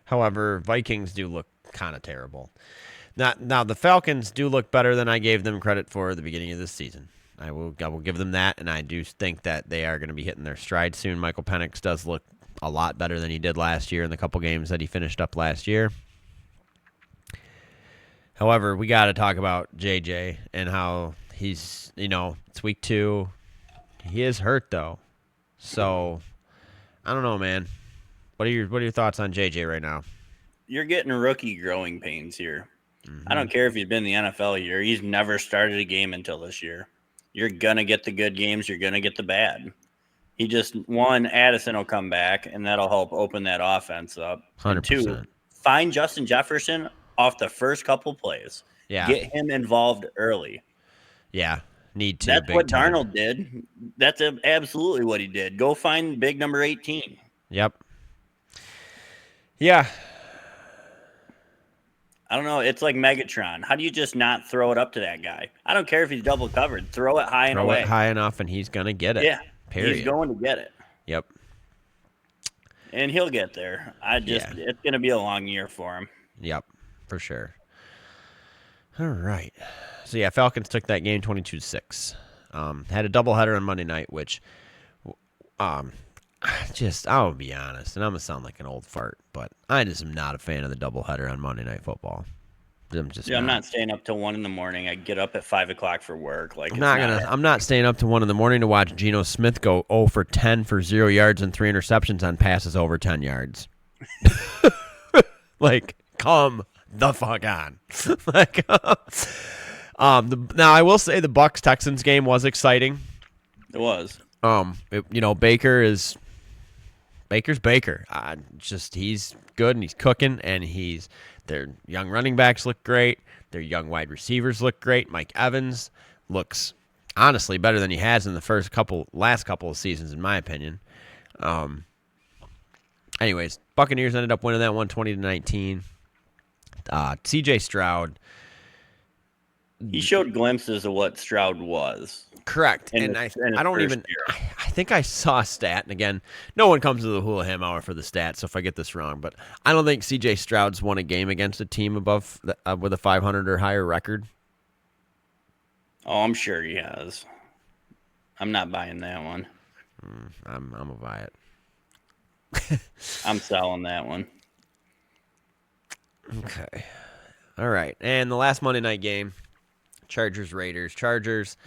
However, Vikings do look kind of terrible. Now, the Falcons do look better than I gave them credit for at the beginning of this season. I will give them that, and I do think that they are going to be hitting their stride soon. Michael Penix does look a lot better than he did last year in the couple games that he finished up last year. However, we got to talk about JJ and how he's, it's week 2. He is hurt, though. So, I don't know, man. What are your thoughts on JJ right now? You're getting rookie growing pains here. I don't care if he's been in the NFL year. He's never started a game until this year. You're going to get the good games. You're going to get the bad. Addison will come back, and that'll help open that offense up. 100%. And 2, find Justin Jefferson off the first couple plays. Yeah. Get him involved early. Yeah, need to. That's what Darnold did. That's absolutely what he did. Go find big number 18. Yep. Yeah. I don't know. It's like Megatron. How do you just not throw it up to that guy? I don't care if he's double covered. Throw it high and away. Throw it high enough, and he's going to get it. Yeah. Period. He's going to get it. Yep. And he'll get there. It's going to be a long year for him. Yep, for sure. All right. So, yeah, Falcons took that game 22-6. Had a doubleheader on Monday night, which I'll be honest, and I'm going to sound like an old fart, but I just am not a fan of the doubleheader on Monday Night Football. I'm not staying up till 1 a.m. I get up at 5 o'clock for work. I'm not staying up till 1 a.m. to watch Geno Smith go 0 for 10 for 0 yards and 3 interceptions on passes over 10 yards. Like, come the fuck on. Now I will say the Bucs Texans game was exciting. It was. Baker's Baker. He's good and he's cooking, and their young running backs look great. Their young wide receivers look great. Mike Evans looks honestly better than he has in the last couple of seasons, in my opinion. Anyways, Buccaneers ended up winning that one 20-19. CJ Stroud. He showed glimpses of what Stroud was. Correct. I think I saw a stat, and again, no one comes to the Hulaham Hour for the stats, so if I get this wrong, but I don't think CJ Stroud's won a game against a team above with a 500 or higher record. Oh, I'm sure he has. I'm not buying that one. I'm gonna buy it. I'm selling that one. Okay. All right. And the last Monday night game, Chargers-Raiders. Chargers,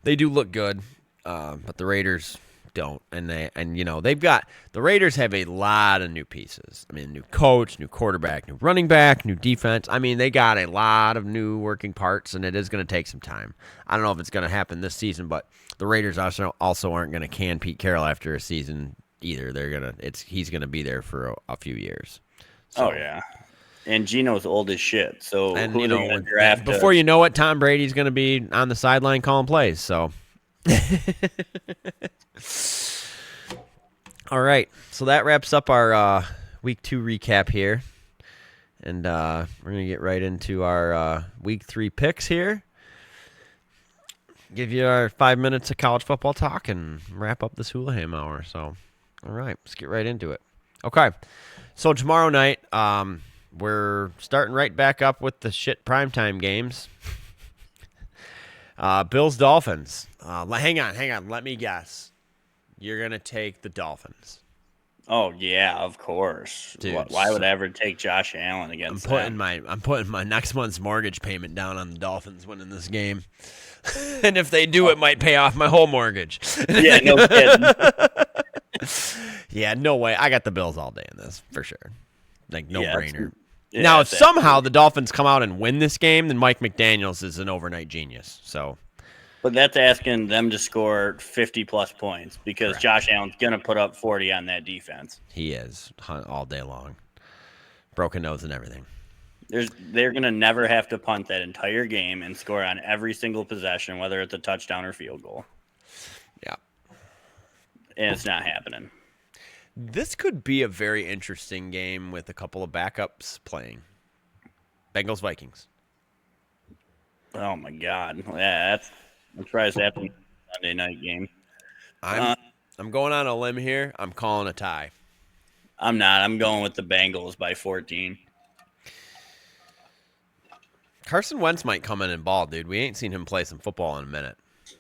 they do look good, but the Raiders don't. The Raiders have a lot of new pieces. I mean, new coach, new quarterback, new running back, new defense. I mean, they got a lot of new working parts, and it is going to take some time. I don't know if it's going to happen this season, but the Raiders also aren't going to can Pete Carroll after a season either. He's going to be there for a few years. So, oh yeah. And Geno's old as shit. So before you know it, Tom Brady's going to be on the sideline calling plays. So, all right. So that wraps up our week 2 recap here, and we're going to get right into our week 3 picks here. Give you our 5 minutes of college football talk and wrap up this Hulaham Hour. So, all right, let's get right into it. Okay. So tomorrow night, we're starting right back up with the shit primetime games. Bills Dolphins. Hang on. Let me guess. You're gonna take the Dolphins. Oh yeah, of course. Dude, why would I ever take Josh Allen against them? I'm putting my next month's mortgage payment down on the Dolphins winning this game. And if they do, it might pay off my whole mortgage. Yeah, no kidding. Yeah, no way. I got the Bills all day in this for sure. Like no brainer. Yeah, now, if somehow the Dolphins come out and win this game, then Mike McDaniels is an overnight genius. So, but that's asking them to score 50-plus points because correct. Josh Allen's going to put up 40 on that defense. He is all day long. Broken nose and everything. They're going to never have to punt that entire game and score on every single possession, whether it's a touchdown or field goal. Yeah. And it's not happening. This could be a very interesting game with a couple of backups playing. Bengals Vikings. Oh my God! Yeah, I'm surprised that happened Sunday night game. I'm going on a limb here. I'm calling a tie. I'm not. I'm going with the Bengals by 14. Carson Wentz might come in and ball, dude. We ain't seen him play some football in a minute.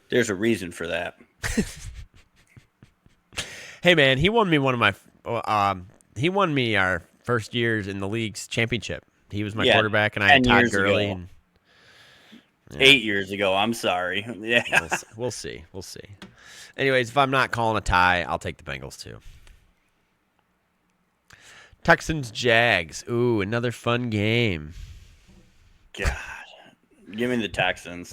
There's a reason for that. Hey man, he won me he won me our first years in the league's championship. He was my quarterback, and I had Todd Gurley. And, 8 years ago. I'm sorry. Yeah. We'll see. Anyways, if I'm not calling a tie, I'll take the Bengals too. Texans Jags. Ooh, another fun game. God, give me the Texans.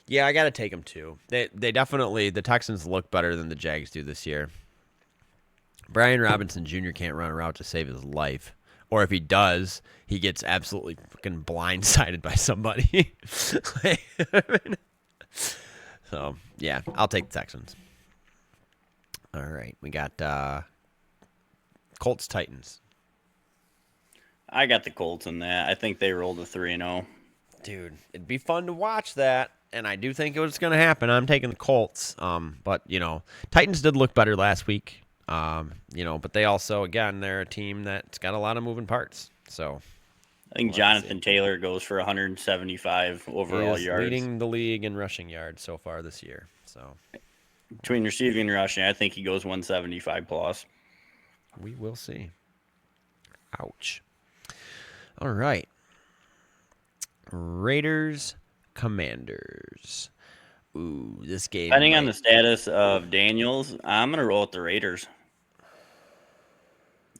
Yeah, I got to take them too. They definitely, the Texans look better than the Jags do this year. Brian Robinson Jr. can't run a route to save his life. Or if he does, he gets absolutely fucking blindsided by somebody. So, yeah, I'll take the Texans. All right, we got Colts Titans. I got the Colts in that. I think they rolled a 3-0. Dude, it'd be fun to watch that, and I do think it was going to happen. I'm taking the Colts, but, Titans did look better last week, but they also, again, they're a team that's got a lot of moving parts, so. I think Jonathan Taylor goes for 175 overall yards. Leading the league in rushing yards so far this year, so. Between receiving and rushing, I think he goes 175 plus. We will see. Ouch. All right. Raiders, Commanders. Ooh, this game. Depending on the status of Daniels, I'm going to roll with the Raiders.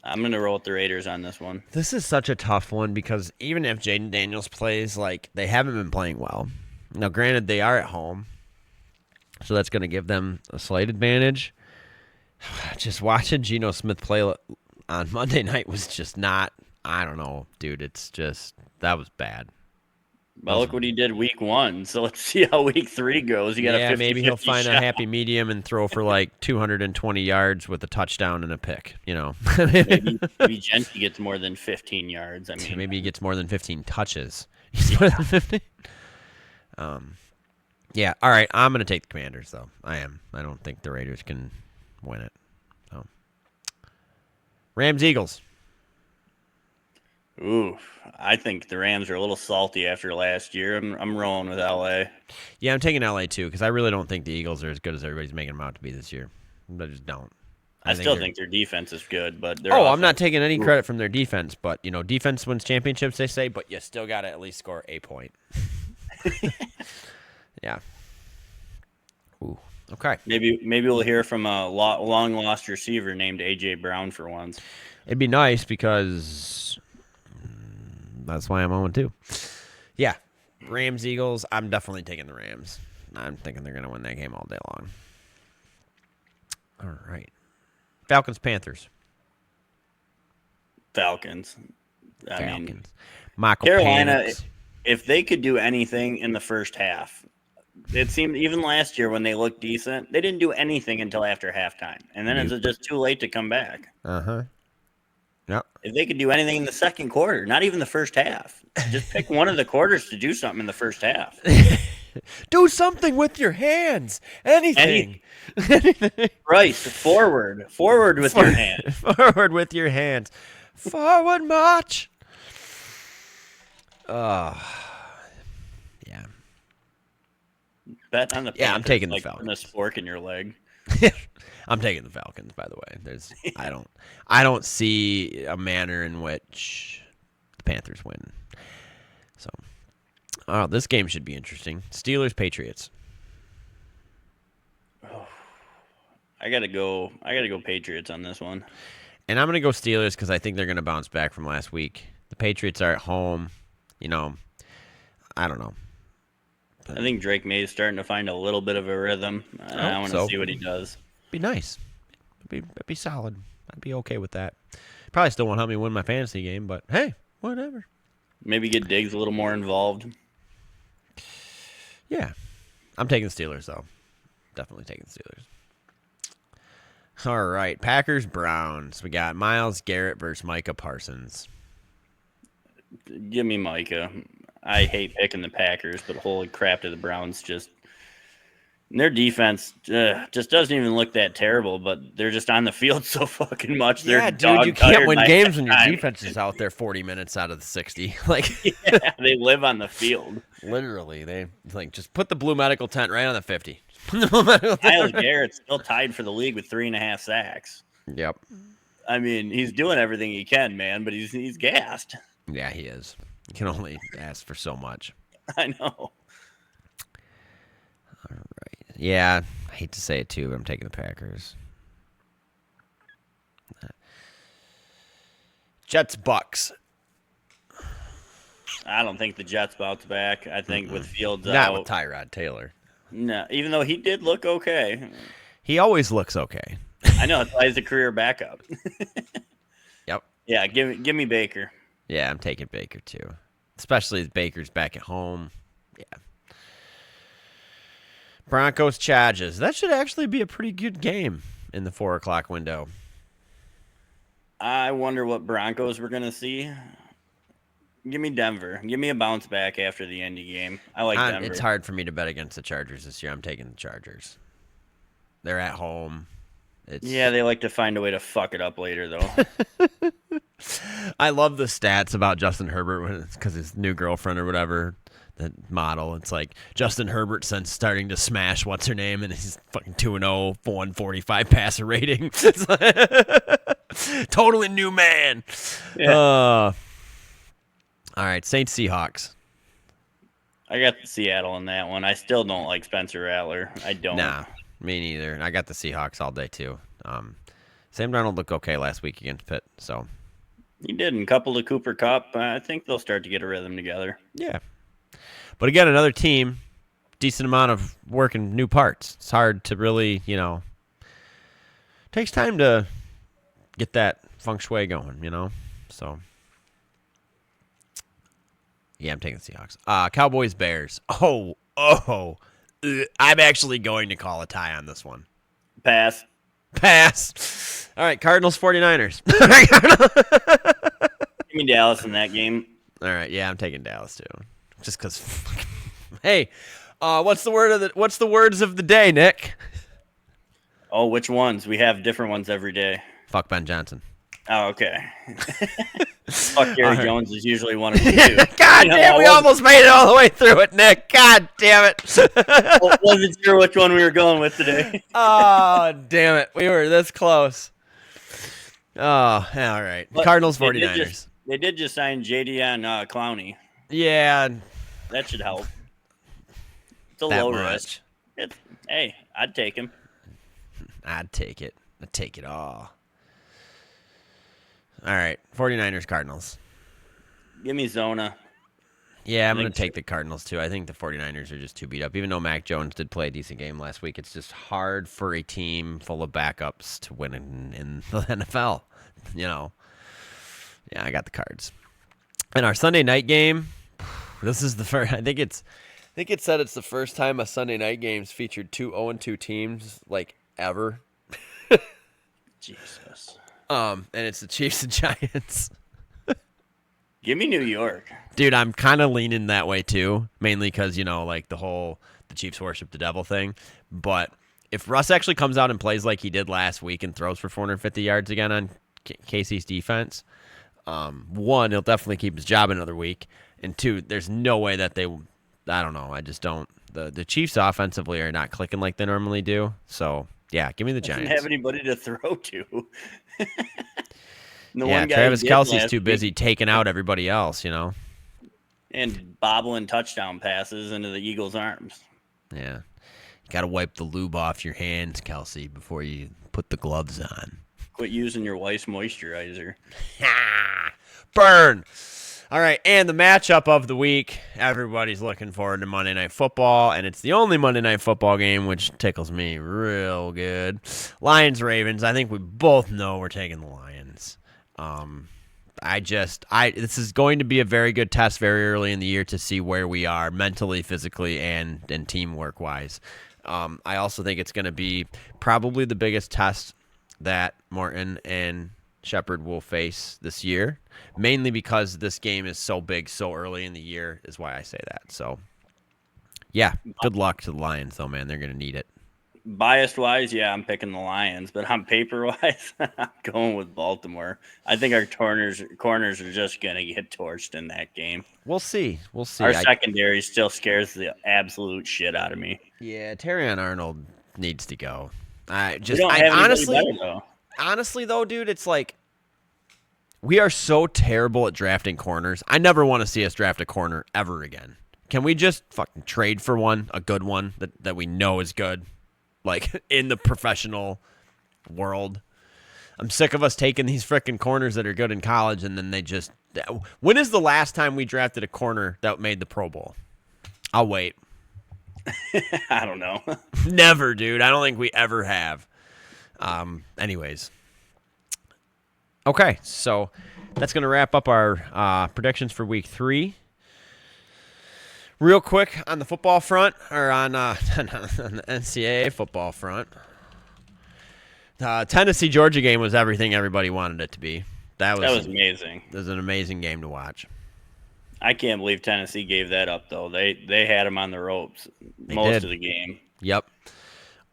I'm going to roll with the Raiders on this one. This is such a tough one because even if Jaden Daniels plays, they haven't been playing well. Now, granted, they are at home, so that's going to give them a slight advantage. Just watching Geno Smith play on Monday night was just not, I don't know, dude. It's just, that was bad. Well, look what he did week 1. So let's see how week 3 goes. Maybe he'll find a happy medium and throw for 220 yards with a touchdown and a pick. maybe Gentry gets more than 15 yards. Maybe he gets more than 15 touches. He's more than 15. Yeah. All right. I'm gonna take the Commanders though. I am. I don't think the Raiders can win it. So. Rams Eagles. Ooh, I think the Rams are a little salty after last year. I'm rolling with LA. Yeah, I'm taking LA too because I really don't think the Eagles are as good as everybody's making them out to be this year. I just don't. I still think their defense is good, but I'm not taking any credit from their defense, but defense wins championships, they say, but you still got to at least score a point. Yeah. Ooh. Okay. Maybe we'll hear from a long lost receiver named AJ Brown for once. It'd be nice because that's why I'm on 2. Yeah. Rams, Eagles. I'm definitely taking the Rams. I'm thinking they're going to win that game all day long. All right. Falcons, Panthers. Falcons. Michael Carolina, Panics. If they could do anything in the first half, it seemed even last year when they looked decent, they didn't do anything until after halftime. And then it's just too late to come back. Uh-huh. Yep. If they could do anything in the second quarter, not even the first half, just pick one of the quarters to do something in the first half. Do something with your hands. Anything. Right. Forward with your hands. Forward with your hands. Forward march. Yeah. Bet on the Panthers, I'm taking the Falcons. Putting a spork in your leg. I'm taking the Falcons, by the way. I don't see a manner in which the Panthers win. So, this game should be interesting. Steelers, Patriots. Oh, I gotta go Patriots on this one. And I'm gonna go Steelers because I think they're gonna bounce back from last week. The Patriots are at home. I don't know. I think Drake May is starting to find a little bit of a rhythm. I want to see what he does. Be nice. It'd be solid. I'd be okay with that. Probably still won't help me win my fantasy game, but hey, Whatever. Maybe get Diggs a little more involved. Yeah. I'm taking the Steelers, though. Definitely taking the Steelers. All right. Packers-Browns. We got Myles Garrett versus Micah Parsons. Give me Micah. I hate picking the Packers, but holy crap, do the Browns just their defense just doesn't even look that terrible, but they're just on the field so fucking much. Yeah, they're dude, you can't win games when your time. defense is out there 40 minutes out of the 60. Like, Yeah, they live on the field. Literally, they like just put the blue medical tent right on the 50. Myles Garrett's still tied for the league with 3.5 sacks. Yep. I mean, he's doing everything he can, man, but he's gassed. Yeah, he is. You can only ask for so much. I know. All right. Yeah, I hate to say it too, but I'm taking the Packers. Jets Bucks. I don't think the Jets bounce back. I think with Fields Not out. with Tyrod Taylor. No, even though he did look okay. He always looks okay. I know, that's why he's a career backup. Yep. Yeah, give me Baker. Yeah, I'm taking Baker too. Especially as Baker's back at home. Yeah. Broncos Chargers. That should actually be a pretty good game in the 4 o'clock window. I wonder what Broncos we're gonna see. Give me Denver. Give me a bounce back after the Indy game. I like Denver. It's hard for me to bet against the Chargers this year. I'm taking the Chargers. They're at home. Yeah, they like to find a way to fuck it up later, though. I love the stats about Justin Herbert because his new girlfriend or whatever, the model. It's like Justin Herbert since starting to smash what's her name, and he's fucking 2-0, 145 passer rating. Totally new man. Yeah. All right, Saints Seahawks. I got the Seattle in that one. I still don't like Spencer Rattler. I don't. Nah, me neither. I got the Seahawks all day too. Sam Darnold looked okay last week against Pitt, so He did, and coupled to Cooper Kupp. I think they'll start to get a rhythm together. yeah. But again, another team, decent amount of work and new parts. It's hard to really, takes time to get that feng shui going, So, yeah, I'm taking the Seahawks. Cowboys Bears. I'm actually going to call a tie on this one. Pass. All right, Cardinals 49ers. Give me Dallas in that game. All right, yeah, I'm taking Dallas too. Just because. Hey, what's the words of the day, Nick? Oh, which ones? We have different ones every day. Fuck Ben Johnson. Oh, okay. Fuck Gary Jones is usually one of the two. God damn, we almost made it all the way through it, Nick. God damn it. Wasn't sure which one we were going with today. Oh, damn it. We were this close. Oh, all right. But Cardinals 49ers. They did just sign JD on Clowney. Yeah. That should help. It's a That low much. risk. Hey, I'd take him. I'd take it. I'd take it all. All right. 49ers, Cardinals. Give me Zona. Yeah, I'm going to take the Cardinals, too. I think the 49ers are just too beat up. Even though Mac Jones did play a decent game last week, it's just hard for a team full of backups to win in the NFL. Yeah, I got the Cards. And our Sunday night game, this is the first. I think it said it's the first time a Sunday night game's featured 2 0-2 teams like ever. Jesus. And it's the Chiefs and Giants. Give me New York. Dude, I'm kind of leaning that way too, mainly because, like the Chiefs worship the devil thing. But if Russ actually comes out and plays like he did last week and throws for 450 yards again on KC's defense, one, he'll definitely keep his job another week. And two, there's no way that I don't know. I just don't. The Chiefs offensively are not clicking like they normally do. So, yeah, give me the Giants. Doesn't have anybody to throw to. Yeah, Travis Kelce's too busy taking out everybody else, And bobbling touchdown passes into the Eagles' arms. Yeah. You got to wipe the lube off your hands, Kelce, before you put the gloves on. Quit using your wife's moisturizer. Burn! All right, and the matchup of the week. Everybody's looking forward to Monday Night Football, and it's the only Monday Night Football game, which tickles me real good. Lions-Ravens. I think we both know we're taking the Lions. This is going to be a very good test very early in the year to see where we are mentally, physically, and teamwork wise. I also think it's going to be probably the biggest test that Morton and Shepard will face this year, mainly because this game is so big so early in the year is why I say that. So, yeah, good luck to the Lions, though, man. They're going to need it. Biased-wise, yeah, I'm picking the Lions, but on paper-wise, I'm going with Baltimore. I think our corners are just going to get torched in that game. We'll see. Our secondary still scares the absolute shit out of me. Yeah, Terrion Arnold needs to go. Honestly, though, dude, it's like we are so terrible at drafting corners. I never want to see us draft a corner ever again. Can we just fucking trade for one, a good one that we know is good? Like, in the professional world. I'm sick of us taking these freaking corners that are good in college, and then they just... When is the last time we drafted a corner that made the Pro Bowl? I'll wait. I don't know. Never, dude. I don't think we ever have. Anyways. Okay, so that's going to wrap up our predictions for Week 3. Real quick on the football front, or on the NCAA football front, Tennessee-Georgia game was everything everybody wanted it to be. That was amazing. It was an amazing game to watch. I can't believe Tennessee gave that up, though. They had them on the ropes most of the game. Yep.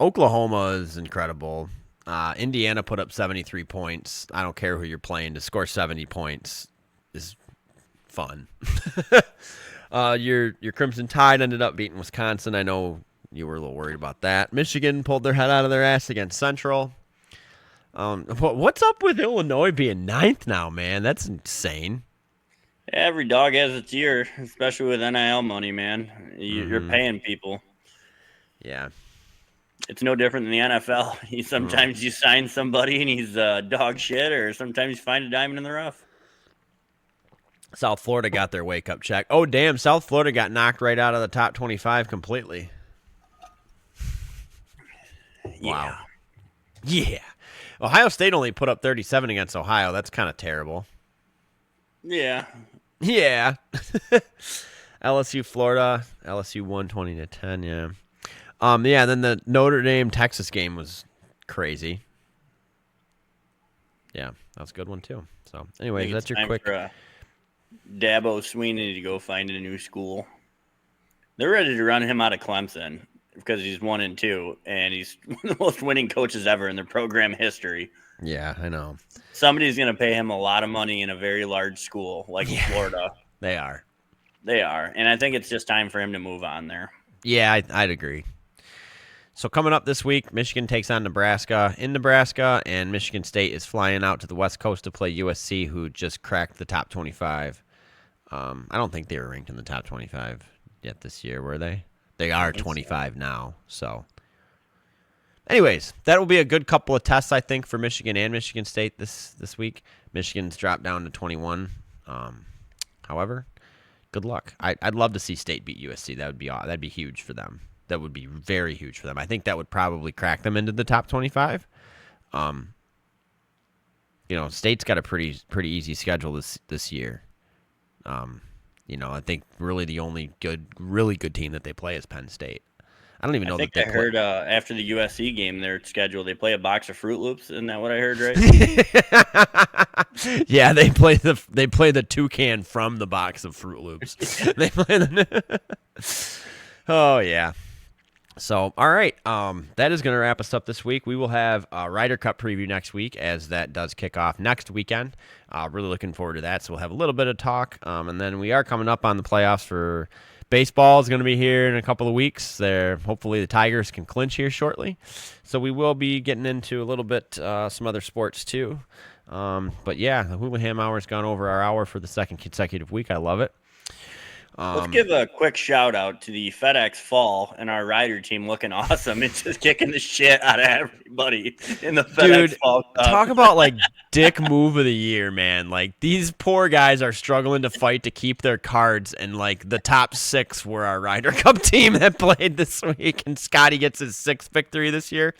Oklahoma is incredible. Indiana put up 73 points. I don't care who you're playing. To score 70 points is fun. Your Crimson Tide ended up beating Wisconsin. I know you were a little worried about that. Michigan pulled their head out of their ass against Central. What's up with Illinois being 9th now, man? That's insane. Every dog has its year, especially with NIL money, man. You're paying people. Yeah. It's no different than the NFL. Sometimes you sign somebody and he's dog shit, or sometimes you find a diamond in the rough. South Florida got their wake-up check. Oh, damn, South Florida got knocked right out of the top 25 completely. Wow. Yeah. Ohio State only put up 37 against Ohio. That's kind of terrible. Yeah. Yeah. LSU, Florida. LSU won 20-10, yeah. Yeah, then the Notre Dame-Texas game was crazy. Yeah, that was a good one, too. So, anyways, that's your quick... Dabo Sweeney to go find a new school. They're ready to run him out of Clemson because he's 1-2, and he's one of the most winning coaches ever in their program history. Yeah, I know. Somebody's going to pay him a lot of money in a very large school like Florida. They are. And I think it's just time for him to move on there. Yeah, I'd agree. So coming up this week, Michigan takes on Nebraska in Nebraska, and Michigan State is flying out to the West Coast to play USC, who just cracked the top 25. I don't think they were ranked in the top 25 yet this year, were they? They are 25 now. So, anyways, that will be a good couple of tests, I think, for Michigan and Michigan State this week. Michigan's dropped down to 21. However, good luck. I'd love to see State beat USC. That'd be huge for them. That would be very huge for them. I think that would probably crack them into the top 25. State's got a pretty easy schedule this year. I think really the only really good team that they play is Penn State. I don't even know that they play. Heard after the USC game, their schedule, they play a box of Fruit Loops. Isn't that what I heard, right? Yeah, they play the toucan from the box of Fruit Loops. They play Oh yeah. So, all right, that is going to wrap us up this week. We will have a Ryder Cup preview next week, as that does kick off next weekend. Really looking forward to that. So we'll have a little bit of talk, and then we are coming up on the playoffs for baseball. Is going to be here in a couple of weeks. Hopefully the Tigers can clinch here shortly. So we will be getting into a little bit some other sports too. But yeah, the Hulaham Hour has gone over our hour for the second consecutive week. I love it. Let's give a quick shout out to the FedEx Fall and our rider team looking awesome. It's just kicking the shit out of everybody in the FedEx Fall Cup. Talk about like dick move of the year, man. Like these poor guys are struggling to fight to keep their cards, and like the top 6 were our Ryder Cup team that played this week, and Scotty gets his 6th victory this year.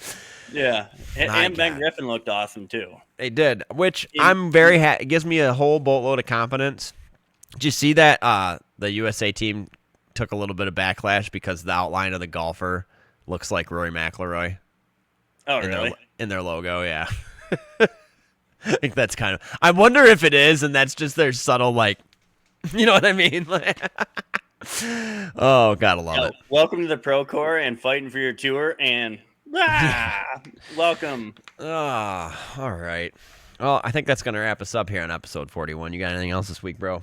Yeah, My and Ben God. Griffin looked awesome too. They did, which I'm very happy. It gives me a whole boatload of confidence. Did you see that the USA team took a little bit of backlash because the outline of the golfer looks like Rory McIlroy Oh, in really? their logo? Yeah. I think that's kind of. I wonder if it is, and that's just their subtle, like, you know what I mean? Oh, gotta love it. Welcome to the Pro Corps and fighting for your tour, and welcome. All right. Well, I think that's gonna wrap us up here on episode 41. You got anything else this week, bro?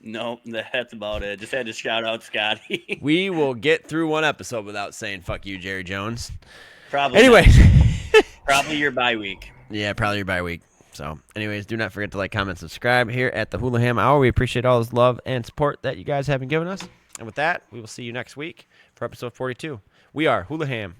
Nope, that's about it. Just had to shout out Scotty. We will get through one episode without saying "fuck you, Jerry Jones." Probably. Anyway. Probably your bye week. Yeah, probably your bye week. So, anyways, do not forget to like, comment, subscribe here at the Hulaham Hour. We appreciate all this love and support that you guys have been giving us. And with that, we will see you next week for episode 42. We are Hulaham.